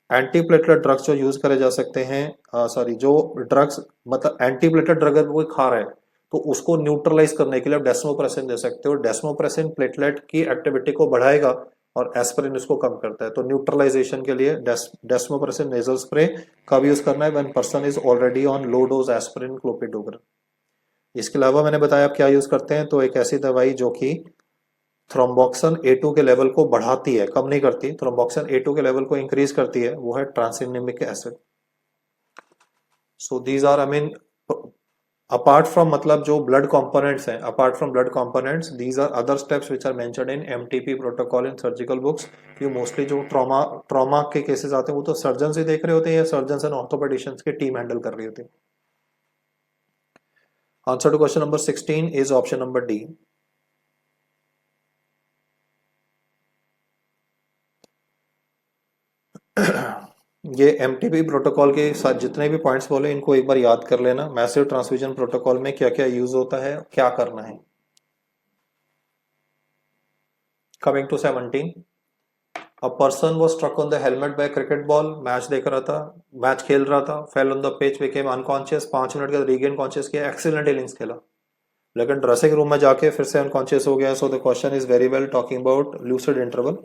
एंटीप्लेटलेट ड्रग्स जो यूज करे जा सकते हैं, सॉरी जो ड्रग्स मतलब एंटीप्लेटलेट ड्रग अगर कोई खा रहा है तो उसको न्यूट्रलाइज करने के लिए आप डेस्मोप्रेसिन दे सकते हो। डेस्मोप्रेसिन प्लेटलेट की एक्टिविटी को बढ़ाएगा और एस्पिरिन इसको कम करता है। तो न्यूट्रलाइजेशन के लिए डेस्मोप्रेसिन नेजल स्प्रे कब यूज करना है, when person is already on low dose aspirin clopidogrel. इसके अलावा मैंने बताया आप क्या यूज करते हैं, तो एक ऐसी दवाई जो कि थ्रोम्बोक्सिन A2 के लेवल को बढ़ाती है, कम नहीं करती, थ्रोम्बोक्सिन A2 के लेवल को इंक्रीज करती है, वो है tranexamic acid. So these are I mean apart from मतलब जो ब्लड कंपोनेंट्स हैं, apart from blood components these are other steps which are mentioned in MTP protocol in surgical books. कि मोस्टली जो ट्रॉमा के केसेस आते हैं वो तो सर्जन ही देख रहे होते हैं या सर्जन एंड ऑर्थोपेडिशियंस की टीम हैंडल कर रही होती है। Answer to question number 16 is option number D. ये एमटीपी प्रोटोकॉल के साथ जितने भी पॉइंट्स बोले इनको एक बार याद कर लेना। मैसिव ट्रांसफ्यूजन प्रोटोकॉल में क्या क्या यूज होता है, क्या करना है। Coming to 17, a person was struck on the helmet by cricket ball. Match देख रहा था, मैच खेल रहा था, fell on the pitch, became unconscious. 5 minute के बाद रीगेन कॉन्शियस किया, एक्सीलेंट इनिंग्स खेला, लेकिन ड्रेसिंग रूम में जाके फिर से अनकॉन्शियस हो गया। So the question is very well talking about lucid interval,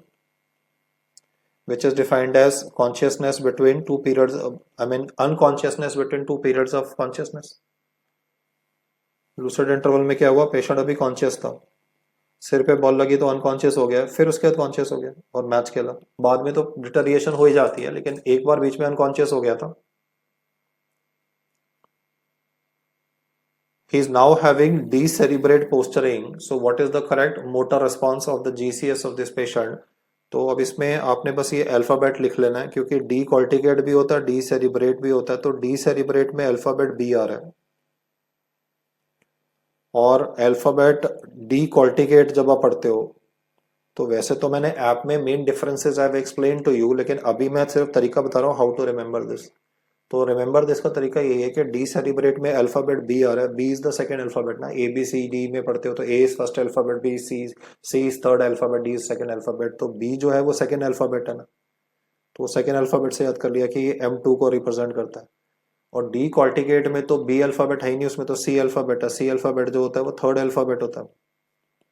which is defined as consciousness between two periods of, I mean unconsciousness between two periods of consciousness। Lucid interval में क्या हुआ, patient अभी conscious था, सिर पे ball लगी तो unconscious हो गया, फिर उसके बाद कॉन्शियस हो गया और मैच खेला। बाद में तो डिटरिएशन हो ही जाती है, लेकिन एक बार बीच में अनकॉन्शियस हो गया था। he is now having decerebrate posturing, so what is the correct motor response of the GCS of this patient। तो अब इसमें आपने बस ये अल्फाबेट लिख लेना है, क्योंकि डी कॉर्टिकेट भी होता है, डी सेरिब्रेट भी होता है। तो डी सेरिब्रेट में अल्फाबेट बी आ रहा है, और अल्फाबेट डी कॉर्टिकेट जब आप पढ़ते हो तो वैसे तो मैंने ऐप में main differences I have explain to you, लेकिन अभी मैं सिर्फ तरीका बता रहा हूँ हाउ टू रिमेंबर दिस। तो रिमेंबर दिस का तरीका ये है कि डी सेरिब्रेट में अल्फाबेट बी आ रहा है, B is the second alphabet ना, ए बी सी डी में पढ़ते हो तो A is first alphabet, B C is third alphabet, D is second alphabet. तो बी जो है वो सेकंड अल्फाबेट है ना, तो सेकंड अल्फाबेट से याद कर लिया कि ये M2 को रिप्रेजेंट करता है। और डी कॉर्टिकेट में तो बी अल्फाबेट है ही नहीं, उसमें तो सी अल्फाबेट है। सी अल्फाबेट जो होता है वो थर्ड अल्फाबेट होता है,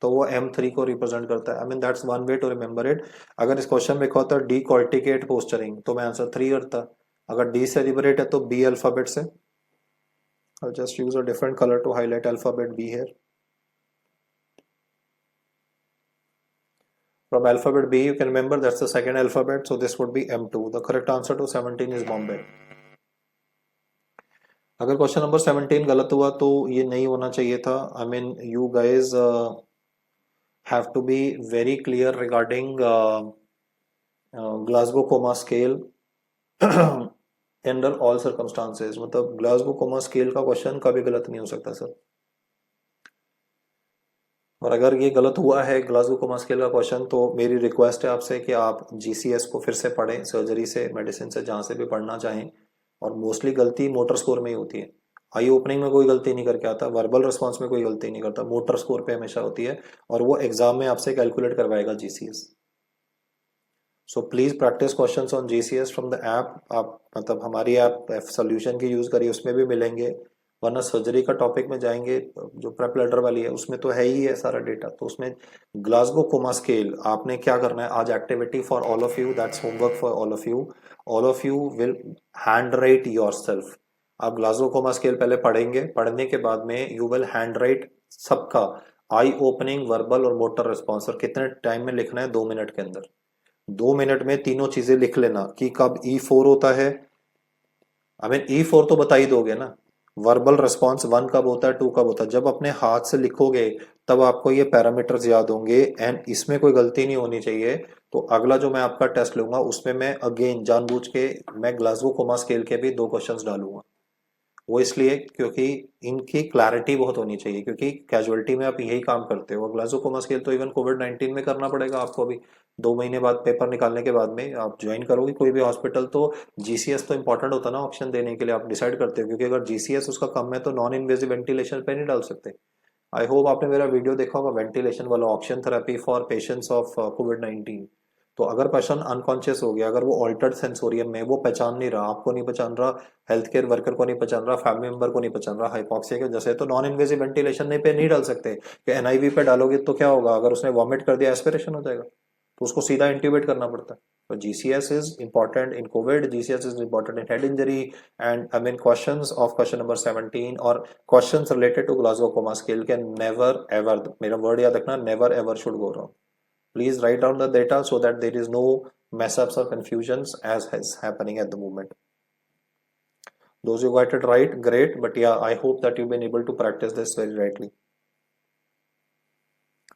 तो वो M3 को रिप्रेजेंट करता है। I mean that's one way to remember it. अगर इस क्वेश्चन में होता डी कॉर्टिकेट पोस्चरिंग तो मैं आंसर 3 करता। अगर डी सेलिब्रेट है तो बी अल्फाबेट से। I'll just use a different color to highlight alphabet B here. From alphabet B, you can remember that's the second alphabet, so this would be M2. The correct answer to 17 is Bombay. अगर question number 17 गलत हुआ तो ये नहीं होना चाहिए था। I mean, you guys have to be very clear regarding Glasgow coma scale under all circumstances। मतलब Glasgow coma scale का क्वेश्चन कभी गलत नहीं हो सकता सर। और अगर ये गलत हुआ है ग्लासगो कोमा स्केल का क्वेश्चन, तो मेरी रिक्वेस्ट है आपसे कि आप जीसीएस को फिर से पढ़ें, सर्जरी से, मेडिसिन से, जहाँ से भी पढ़ना चाहें। और मोस्टली गलती मोटर स्कोर में ही होती है। आई ओपनिंग में कोई गलती नहीं करके आता, वर्बल रिस्पॉन्स में कोई गलती नहीं करता, मोटर स्कोर पे हमेशा होती है, और वो एग्जाम में आपसे कैलकुलेट करवाएगा GCS. So please practice questions on GCS from the app. आप मतलब हमारी ऐप सोल्यूशन की यूज करिए, उसमें भी मिलेंगे, वरना सर्जरी का टॉपिक में जाएंगे जो प्रेप लेटर वाली है उसमें तो है ही है सारा डेटा। तो उसमें ग्लासगो कोमा स्केल आपने क्या करना है आज, activity for all of you, that's homework for all of you. All of you will hand right yourself. आप ग्लासगो कोमा स्केल पहले पढ़ेंगे, पढ़ने के बाद में यू विल हैंड राइट सबका आई ओपनिंग, वर्बल और मोटर रिस्पॉन्स। और कितने टाइम में लिखना है, 2 मिनट के अंदर। 2 मिनट में तीनों चीजें लिख लेना कि कब E4 होता है, आई मीन E4 तो बता ही दोगे ना, वर्बल रिस्पॉन्स 1 कब होता है, 2 कब होता है। जब अपने हाथ से लिखोगे तब आपको ये पैरामीटर्स याद होंगे, एंड इसमें कोई गलती नहीं होनी चाहिए। तो अगला जो मैं आपका टेस्ट लूंगा उसमें मैं अगेन जानबूझ के मैं ग्लासगो कोमा स्केल के भी 2 क्वेश्चंस डालूंगा। वो इसलिए क्योंकि इनकी क्लैरिटी बहुत होनी चाहिए, क्योंकि कैजुअलिटी में आप यही काम करते हो। ग्लासोकोमा स्केल तो इवन कोविड-19 में करना पड़ेगा आपको अभी, 2 महीने बाद पेपर निकालने के बाद में आप ज्वाइन करोगे कोई भी हॉस्पिटल तो जीसीएस तो इंपॉर्टेंट होता है ना ऑप्शन देने के लिए, आप डिसाइड करते हो, क्योंकि अगर जीसीएस उसका कम है तो नॉन इन्वेजिव वेंटिलेशन पे नहीं डाल सकते। आई होप आपने मेरा वीडियो देखा होगा वेंटिलेशन वाला, oxygen therapy for patients of कोविड-19। तो अगर पर्सन अनकॉन्शियस हो गया, अगर वो ऑल्टर्ड सेंसोरियम में, वो पहचान नहीं रहा, आपको नहीं पहचान रहा, हेल्थ केयर वर्कर को नहीं पहचान रहा, फैमिली मेंबर को नहीं पहचान रहा हाइपॉक्सिया की वजह से, तो नॉन इन्वेजिव वेंटिलेशन नहीं पे नहीं डाल सकते। कि एनआईवी पे डालोगे तो क्या होगा, अगर उसने वॉमिट कर दिया एस्पिरेशन हो जाएगा, तो उसको सीधा इंट्यूबेट करना पड़ता है। तो GCS is important in COVID, GCS is important in head injury, and I mean questions of question number 17 और questions related to Glasgow coma scale can never ever, मेरा वर्ड याद रखना, never ever should go wrong. Please write down the data so that there is no mess ups or confusions as is happening at the moment. Those who got it right, great. But yeah, I hope that you've been able to practice this very rightly.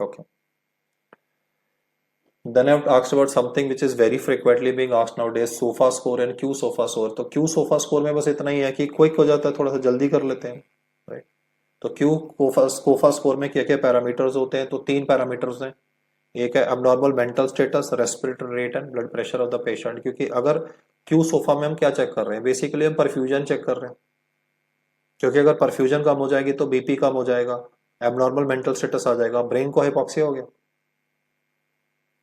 Okay. Then I've asked about something which is very frequently being asked nowadays, SOFA score and Q SOFA score. तो Q SOFA score में बस इतना ही है कि quick हो जाता है, थोड़ा सा जल्दी कर लेते हैं, राइट। तो Q SOFA score में क्या क्या पैरामीटर्स होते हैं, तो 3 पैरामीटर्स हैं। एक है abnormal mental status, respiratory rate and blood pressure of the patient. क्योंकि अगर क्यू सोफा में हम क्या चेक कर रहे हैं, बेसिकली हम परफ्यूजन चेक कर रहे हैं, क्योंकि अगर परफ्यूजन कम हो जाएगी तो बीपी कम हो जाएगा, एबनॉर्मल मेंटल स्टेटस आ जाएगा, ब्रेन को हाइपॉक्सिया हो गया।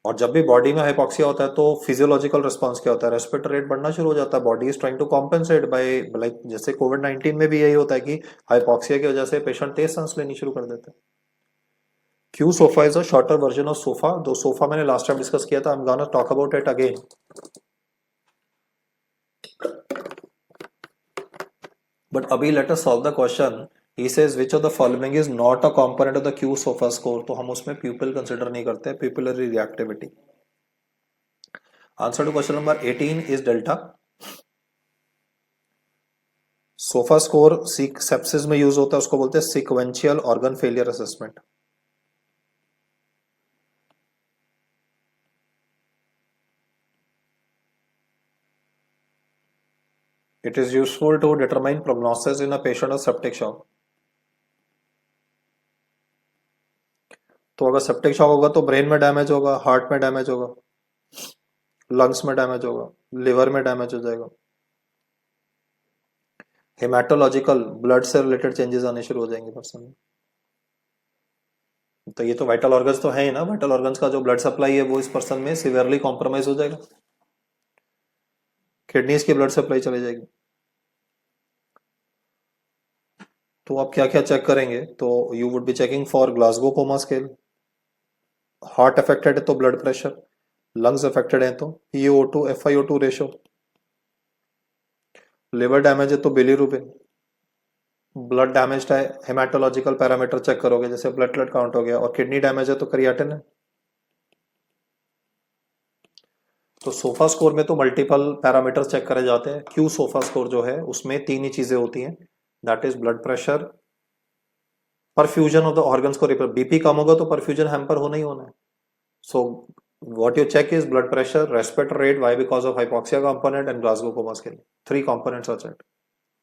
और जब भी बॉडी में हाइपॉक्सिया होता है तो फिजियोलॉजिकल रिस्पांस क्या होता है, रेस्पिरेटरी रेट बढ़ना शुरू हो जाता है, body is trying to compensate by, like जैसे कोविड-19 में भी यही होता है कि हाइपॉक्सिया की वजह से पेशेंट तेज सांस लेनी शुरू कर देते हैं। Q SOFA is a shorter version of SOFA. Though SOFA मैंने लास्ट टाइम डिस्कस किया था, I am gonna talk about it again. But अभी let us solve the question. He says which of the following is not a component of the q SOFA score, तो हम उसमें pupil consider नहीं करते, pupillary reactivity. Answer to question number 18 is delta. SOFA score sepsis में use होता है, उसको बोलते हैं sequential organ failure assessment. It is useful to determine prognosis in a patient of septic shock. तो अगर सेप्टिक शॉक होगा तो ब्रेन में डैमेज होगा, हार्ट में डैमेज होगा, लंग्स में डैमेज होगा, लिवर में डैमेज हो जाएगा, हेमाटोलॉजिकल ब्लड से रिलेटेड चेंजेस आने शुरू हो जाएंगे पर्सन में। तो ये तो वाइटल ऑर्गन्स तो है ही ना, वाइटल ऑर्गन्स का जो ब्लड सप्लाई है वो इस पर्सन में सिवियरली कॉम्प्रोमाइज हो जाएगा, किडनीज की ब्लड सप्लाई चली जाएगी। तो आप क्या क्या चेक करेंगे, तो you would be checking for Glasgow coma scale, heart affected है तो ब्लड प्रेशर, लंग्स अफेक्टेड है तो PaO2 FiO2 ratio, liver damage है तो बिलीरुबिन, ब्लड डैमेज है हेमाटोलॉजिकल पैरामीटर चेक करोगे, जैसे ब्लड काउंट हो गया, और किडनी डैमेज है तो क्रिएटिनिन। तो सोफा स्कोर में तो मल्टीपल पैरामीटर्स चेक करे जाते हैं। क्यू सोफा स्कोर जो है उसमें 3 ही चीजें होती हैं, that is blood pressure, perfusion of the organs को, बीपी कम होगा तो परफ्यूजन हैम्पर होना ही होना है। सो what you check is blood pressure, respiratory rate, why, because of hypoxia component, and Glasgow coma scale. 3 components are checked,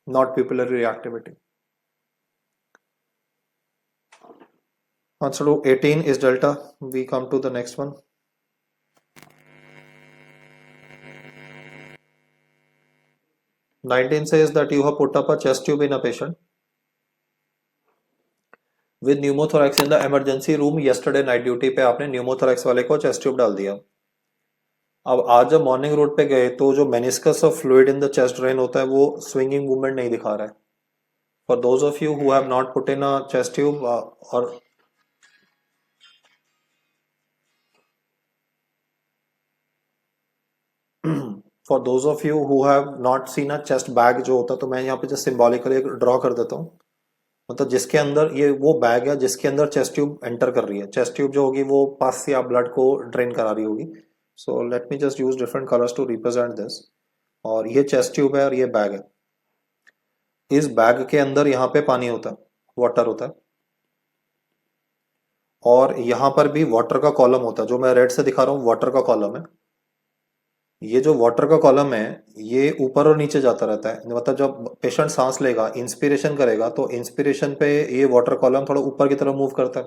not pupillary reactivity. Answer to 18 is delta. We come to the next one. 19 says that you have put up a chest tube in a patient with pneumothorax in the emergency room. Yesterday night duty पे आपने pneumothorax वाले को chest tube डाल दिया। अब आज जब morning road पे गए तो जो meniscus of fluid in the chest drain होता है वो स्विंगिंग मूवमेंट नहीं दिखा रहा है। For those of you who have not put in a chest tube और for those of you who have not seen a chest bag जो होता है, तो मैं यहाँ पे जस्ट सिंबॉलिकली ड्रॉ कर देता हूँ। मतलब जिसके अंदर ये वो बैग है जिसके अंदर चेस्ट ट्यूब एंटर कर रही है, चेस्ट ट्यूब जो होगी वो पास से आप ब्लड को ड्रेन करा रही होगी। So let me just use different colours to represent this. और ये चेस्ट ट्यूब है और ये बैग है। इस बैग के अंदर यहाँ पे पानी होता है, वाटर होता है, और यहाँ पर भी वाटर का कॉलम होता है, जो मैं रेड से दिखा रहा हूँ वाटर का कॉलम है। ये जो वाटर का कॉलम है ये ऊपर और नीचे जाता रहता है, मतलब जब पेशेंट सांस लेगा, इंस्पिरेशन करेगा तो इंस्पिरेशन पे ये वाटर कॉलम थोड़ा ऊपर की तरफ मूव करता है,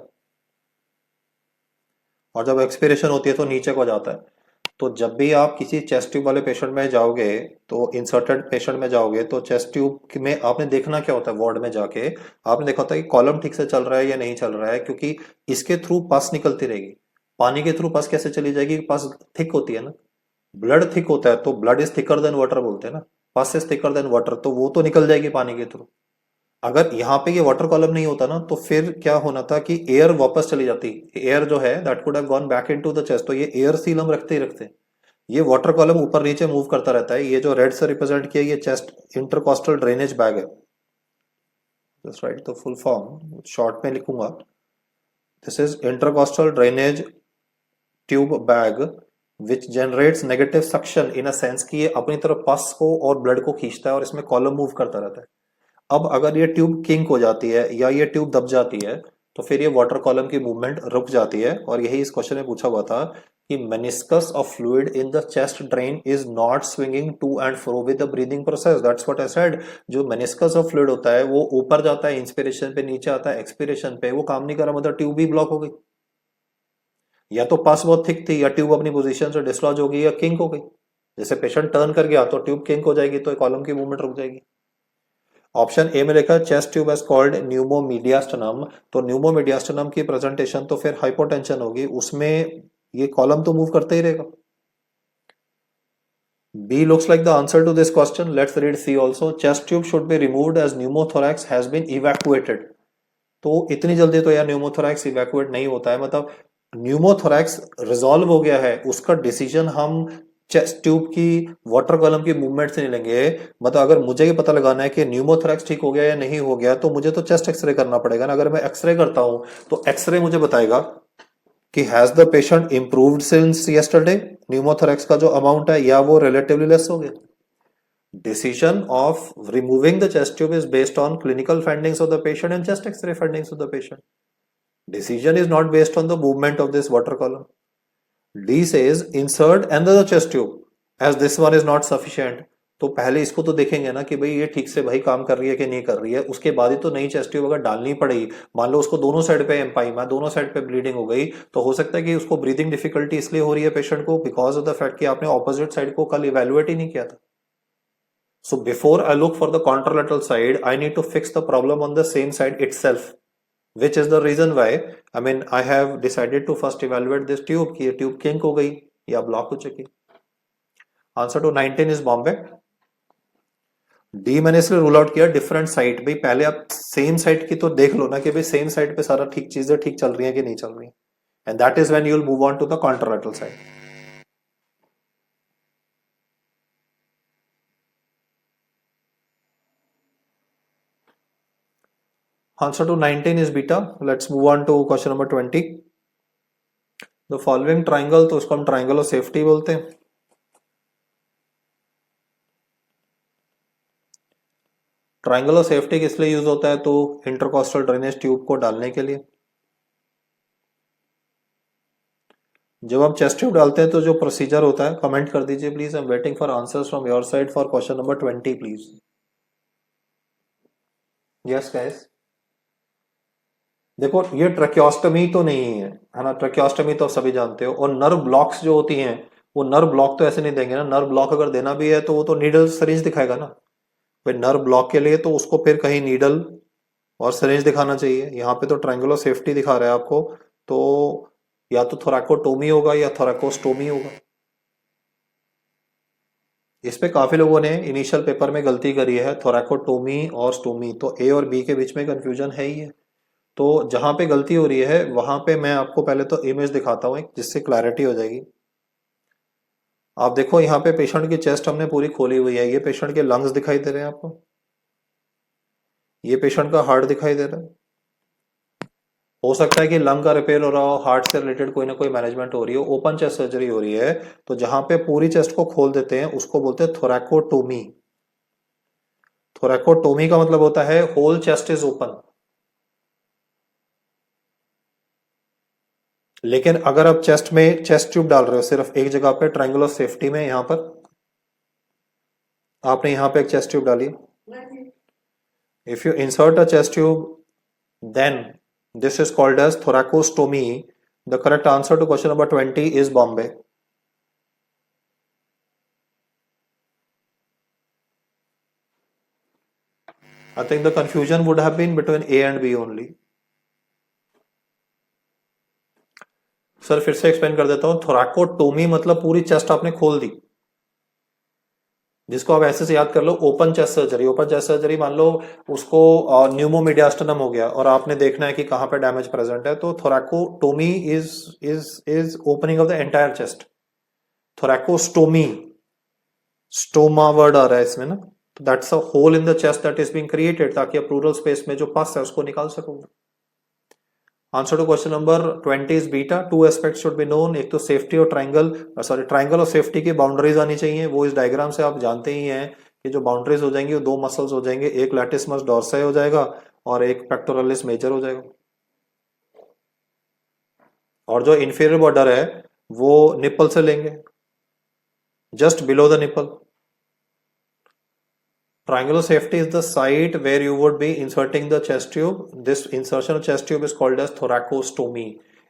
और जब एक्सपिरेशन होती है तो नीचे को जाता है। तो जब भी आप किसी चेस्ट ट्यूब वाले पेशेंट में जाओगे, तो इंसर्टेड पेशेंट में जाओगे, तो चेस्ट ट्यूब में आपने देखना क्या होता है, वार्ड में जाके आपने देखा होता है कि कॉलम ठीक से चल रहा है या नहीं चल रहा है, क्योंकि इसके थ्रू पस निकलती रहेगी। पानी के थ्रू पस कैसे चली जाएगी, पस थिक होती है ना, ब्लड थिक होता है, तो blood is thicker than water बोलते हैं ना, पस इज थिकर देन वाटर, तो वो तो निकल जाएगी पानी के थ्रू। अगर यहाँ पे ये वाटर कॉलम नहीं होता ना, तो फिर क्या होना था कि एयर वापस चली जाती, एयर जो है that could have gone back into the chest, तो ये एयर सील हम रखते ही रखते हैं। ये वाटर कॉलम ऊपर नीचे मूव करता रहता है। ये जो रेड से रिप्रेजेंट किया ये चेस्ट इंटरकॉस्टल ड्रेनेज बैग है। Just right the full form, short में लिखूंगा। This is intercostal drainage tube bag which generates negative suction, in a sense कि ये अपनी तरफ पस को और ब्लड को खींचता है और इसमें कॉलम मूव करता रहता है। अब अगर ये ट्यूब किंक हो जाती है या ये ट्यूब दब जाती है, तो फिर ये वाटर कॉलम की मूवमेंट रुक जाती है, और यही इस क्वेश्चन में पूछा हुआ था कि meniscus of fluid in the chest drain is not swinging to and fro with the breathing process, that's what I said. जो मेनिस्कस ऑफ फ्लूइड होता है वो ऊपर जाता है इंस्पिरेशन पे, नीचे आता है एक्सपिरेशन पे, वो काम नहीं कर रहा, मतलब ट्यूब भी ब्लॉक हो गई। या तो पास बहुत थिक थी, या ट्यूब अपनी पोजीशन से डिसलॉज हो गई, या किंक हो गई। जैसे पेशेंट टर्न कर गया तो ट्यूब किंक हो जाएगी, तो कॉलम की मूवमेंट रुक जाएगी। ऑप्शन ए में लिखा चेस्ट ट्यूब एज कॉल्ड न्यूमोमीडियास्टनम, तो न्यूमोमीडियास्टनम की प्रेजेंटेशन तो फिर हाइपोटेंशन होगी, उसमें ये कॉलम तो मूव करते ही रहेगा। B looks like the answer to this question. Let's read C also. Chest tube should be removed as pneumothorax has been evacuated. तो इतनी जल्दी तो यार न्यूमोथोरैक्स इवैक्यूएट नहीं होता है, मतलब न्यूमोथोरैक्स रिजॉल्व हो गया है, उसका डिसीजन हम चेस्ट ट्यूब की वाटर कॉलम की मूवमेंट से नहीं लेंगे। मतलब अगर मुझे ये पता लगाना है कि न्यूमोथोरैक्स ठीक हो गया या नहीं हो गया, तो मुझे तो चेस्ट एक्सरे करना पड़ेगा ना। अगर मैं एक्सरे करता हूं तो एक्सरे मुझे बताएगा कि has the patient improved since yesterday, pneumothorax का जो अमाउंट है, या वो रिलेटिवली लेस हो गया। Decision of removing the chest tube is based on clinical findings of the patient and chest X-ray findings of the patient. Decision is not based on the movement of this water column. D says insert another chest tube as this one is not sufficient. तो पहले इसको तो देखेंगे ना कि भाई ये ठीक से भाई काम कर रही है कि नहीं कर रही है, उसके बाद ही तो नई चेस्ट ट्यूब अगर डालनी पड़ेगी। मान लो उसको दोनों साइड पे एम्पाइमा, दोनों साइड पे ब्लीडिंग हो गई, तो हो सकता है कि उसको ब्रीदिंग डिफिकल्टी इसलिए हो रही है पेशेंट को बिकॉज ऑफ द फैक्ट कि आपने ऑपोजिट साइड को कल इवेल्युएट ही नहीं किया था। So before I look for the contralateral side, I need to fix the problem on the same side itself, which is the reason why I have decided to first evaluate this tube कि ये tube kink हो गई या block हो चुकी। Answer to 19 is Bombay. D मैंने इसलिए rule out किया डिफरेंट साइट, भाई पहले आप सेम साइट की तो देख लो ना कि भाई सेम साइट पे सारा ठीक चीजें ठीक चल रही है कि नहीं चल रही है, and that is when you will move on to the contralateral side. Answer to 19 is beta. Let's move on to question number 20. The following triangle, तो उसको हम ट्राइंगल ऑफ सेफ्टी बोलते हैं। ट्राइंगल ऑफ सेफ्टी किस लिए use होता है, तो इंटरकॉस्टल ड्रेनेज ट्यूब को डालने के लिए। जब हम चेस्ट ट्यूब डालते हैं तो जो प्रोसीजर होता है, कमेंट कर दीजिए please. I am waiting for answers from your side for question number 20 please. Yes guys, देखो ये ट्रैकियोस्टमी तो नहीं है ना, ट्रैकियोस्टमी तो सभी जानते हो। और नर्व ब्लॉक्स जो होती हैं, वो नर्व ब्लॉक तो ऐसे नहीं देंगे ना, नर्व ब्लॉक अगर देना भी है तो वो तो नीडल सरिंज दिखाएगा ना। भाई नर्व ब्लॉक के लिए तो उसको फिर कहीं नीडल और सरिंज दिखाना चाहिए। यहाँ पे तो ट्रायंगुलर सेफ्टी दिखा रहा है आपको, तो या तो थोरैकोटोमी होगा या थोरैकोस्टोमी होगा। इस पे काफी लोगों ने इनिशियल पेपर में गलती करी है, थोरैकोटोमी और स्टोमी, तो ए और बी के बीच में कंफ्यूजन है ही है। तो जहां पे गलती हो रही है वहां पे मैं आपको पहले तो इमेज दिखाता हूं एक, जिससे क्लैरिटी हो जाएगी। आप देखो यहाँ पे पेशेंट की चेस्ट हमने पूरी खोली हुई है, ये पेशेंट के लंग्स दिखाई दे रहे हैं आपको, ये पेशेंट का हार्ट दिखाई दे रहा है। हो सकता है कि लंग का रिपेयर हो रहा हो, हार्ट से रिलेटेड कोई ना कोई मैनेजमेंट हो रही हो, ओपन चेस्ट सर्जरी हो रही है, तो जहां पे पूरी चेस्ट को खोल देते हैं उसको बोलते हैं थोरैकोटोमी। थोरैकोटोमी का मतलब होता है होल चेस्ट इज ओपन। लेकिन अगर आप चेस्ट में चेस्ट ट्यूब डाल रहे हो सिर्फ एक जगह पे ट्रायंगल ऑफ सेफ्टी में, यहां पर आपने यहां पे एक चेस्ट ट्यूब डाली, if you insert a chest tube then this is called as thoracostomy. The correct answer to question number 20 is Bombay. I think the confusion would have been between A and B only. Sir फिर से explain कर देता हूं, थोरैकोटोमी मतलब पूरी chest आपने खोल दी, जिसको आप ऐसे से याद कर लो open chest surgery. Open chest surgery मान लो उसको न्यूमोमीडियास्टनम हो गया और आपने देखना है कि कहां पे डैमेज प्रेजेंट है, तो thoracotomy is opening of the entire chest. Thoracostomy, stoma word आ रहा है इसमें ना, तो that's a hole in the chest that is being created, ताकि आप प्लूरल स्पेस में जो पस है उसको निकाल सकोगे। Answer to question number 20 is beta. Two aspects should be known, एक तो सेफ्टी और ट्रायंगल और सेफ्टी की बाउंड्रीज आनी चाहिए। वो इस डायग्राम से आप जानते ही हैं कि जो बाउंड्रीज हो जाएंगी वो दो मसल्स हो जाएंगे, एक लैटिसमस डोर्साई हो जाएगा और एक पेक्टोरलिस मेजर हो जाएगा, और जो इंफीरियर बॉर्डर है वो निप्पल से लेंगे, just below the nipple. Triangular safety is the site where you would be inserting the chest tube. This insertion of chest tube is called as thoracostomy.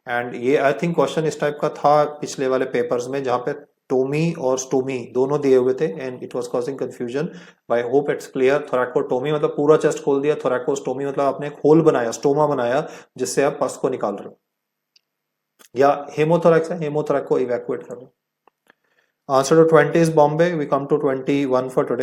And ये I think question इस type का था पिछले वाले papers में, जहाँ पे Tommy और स्टोमी दोनों दिए हुए थे and it was causing confusion. I hope it's clear. Thoracotomy मतलब पूरा चेस्ट खोल दिया, थोरैकोस्टोमी मतलब आपने एक होल बनाया, स्टोमा बनाया, जिससे आप पस को निकाल रहे हो, या हेमोथोरैक्स है, हेमोथोरैक्स को इवैक्यूएट कर रहे हो। Answer to 20 is Bombay. We come to 21 for today.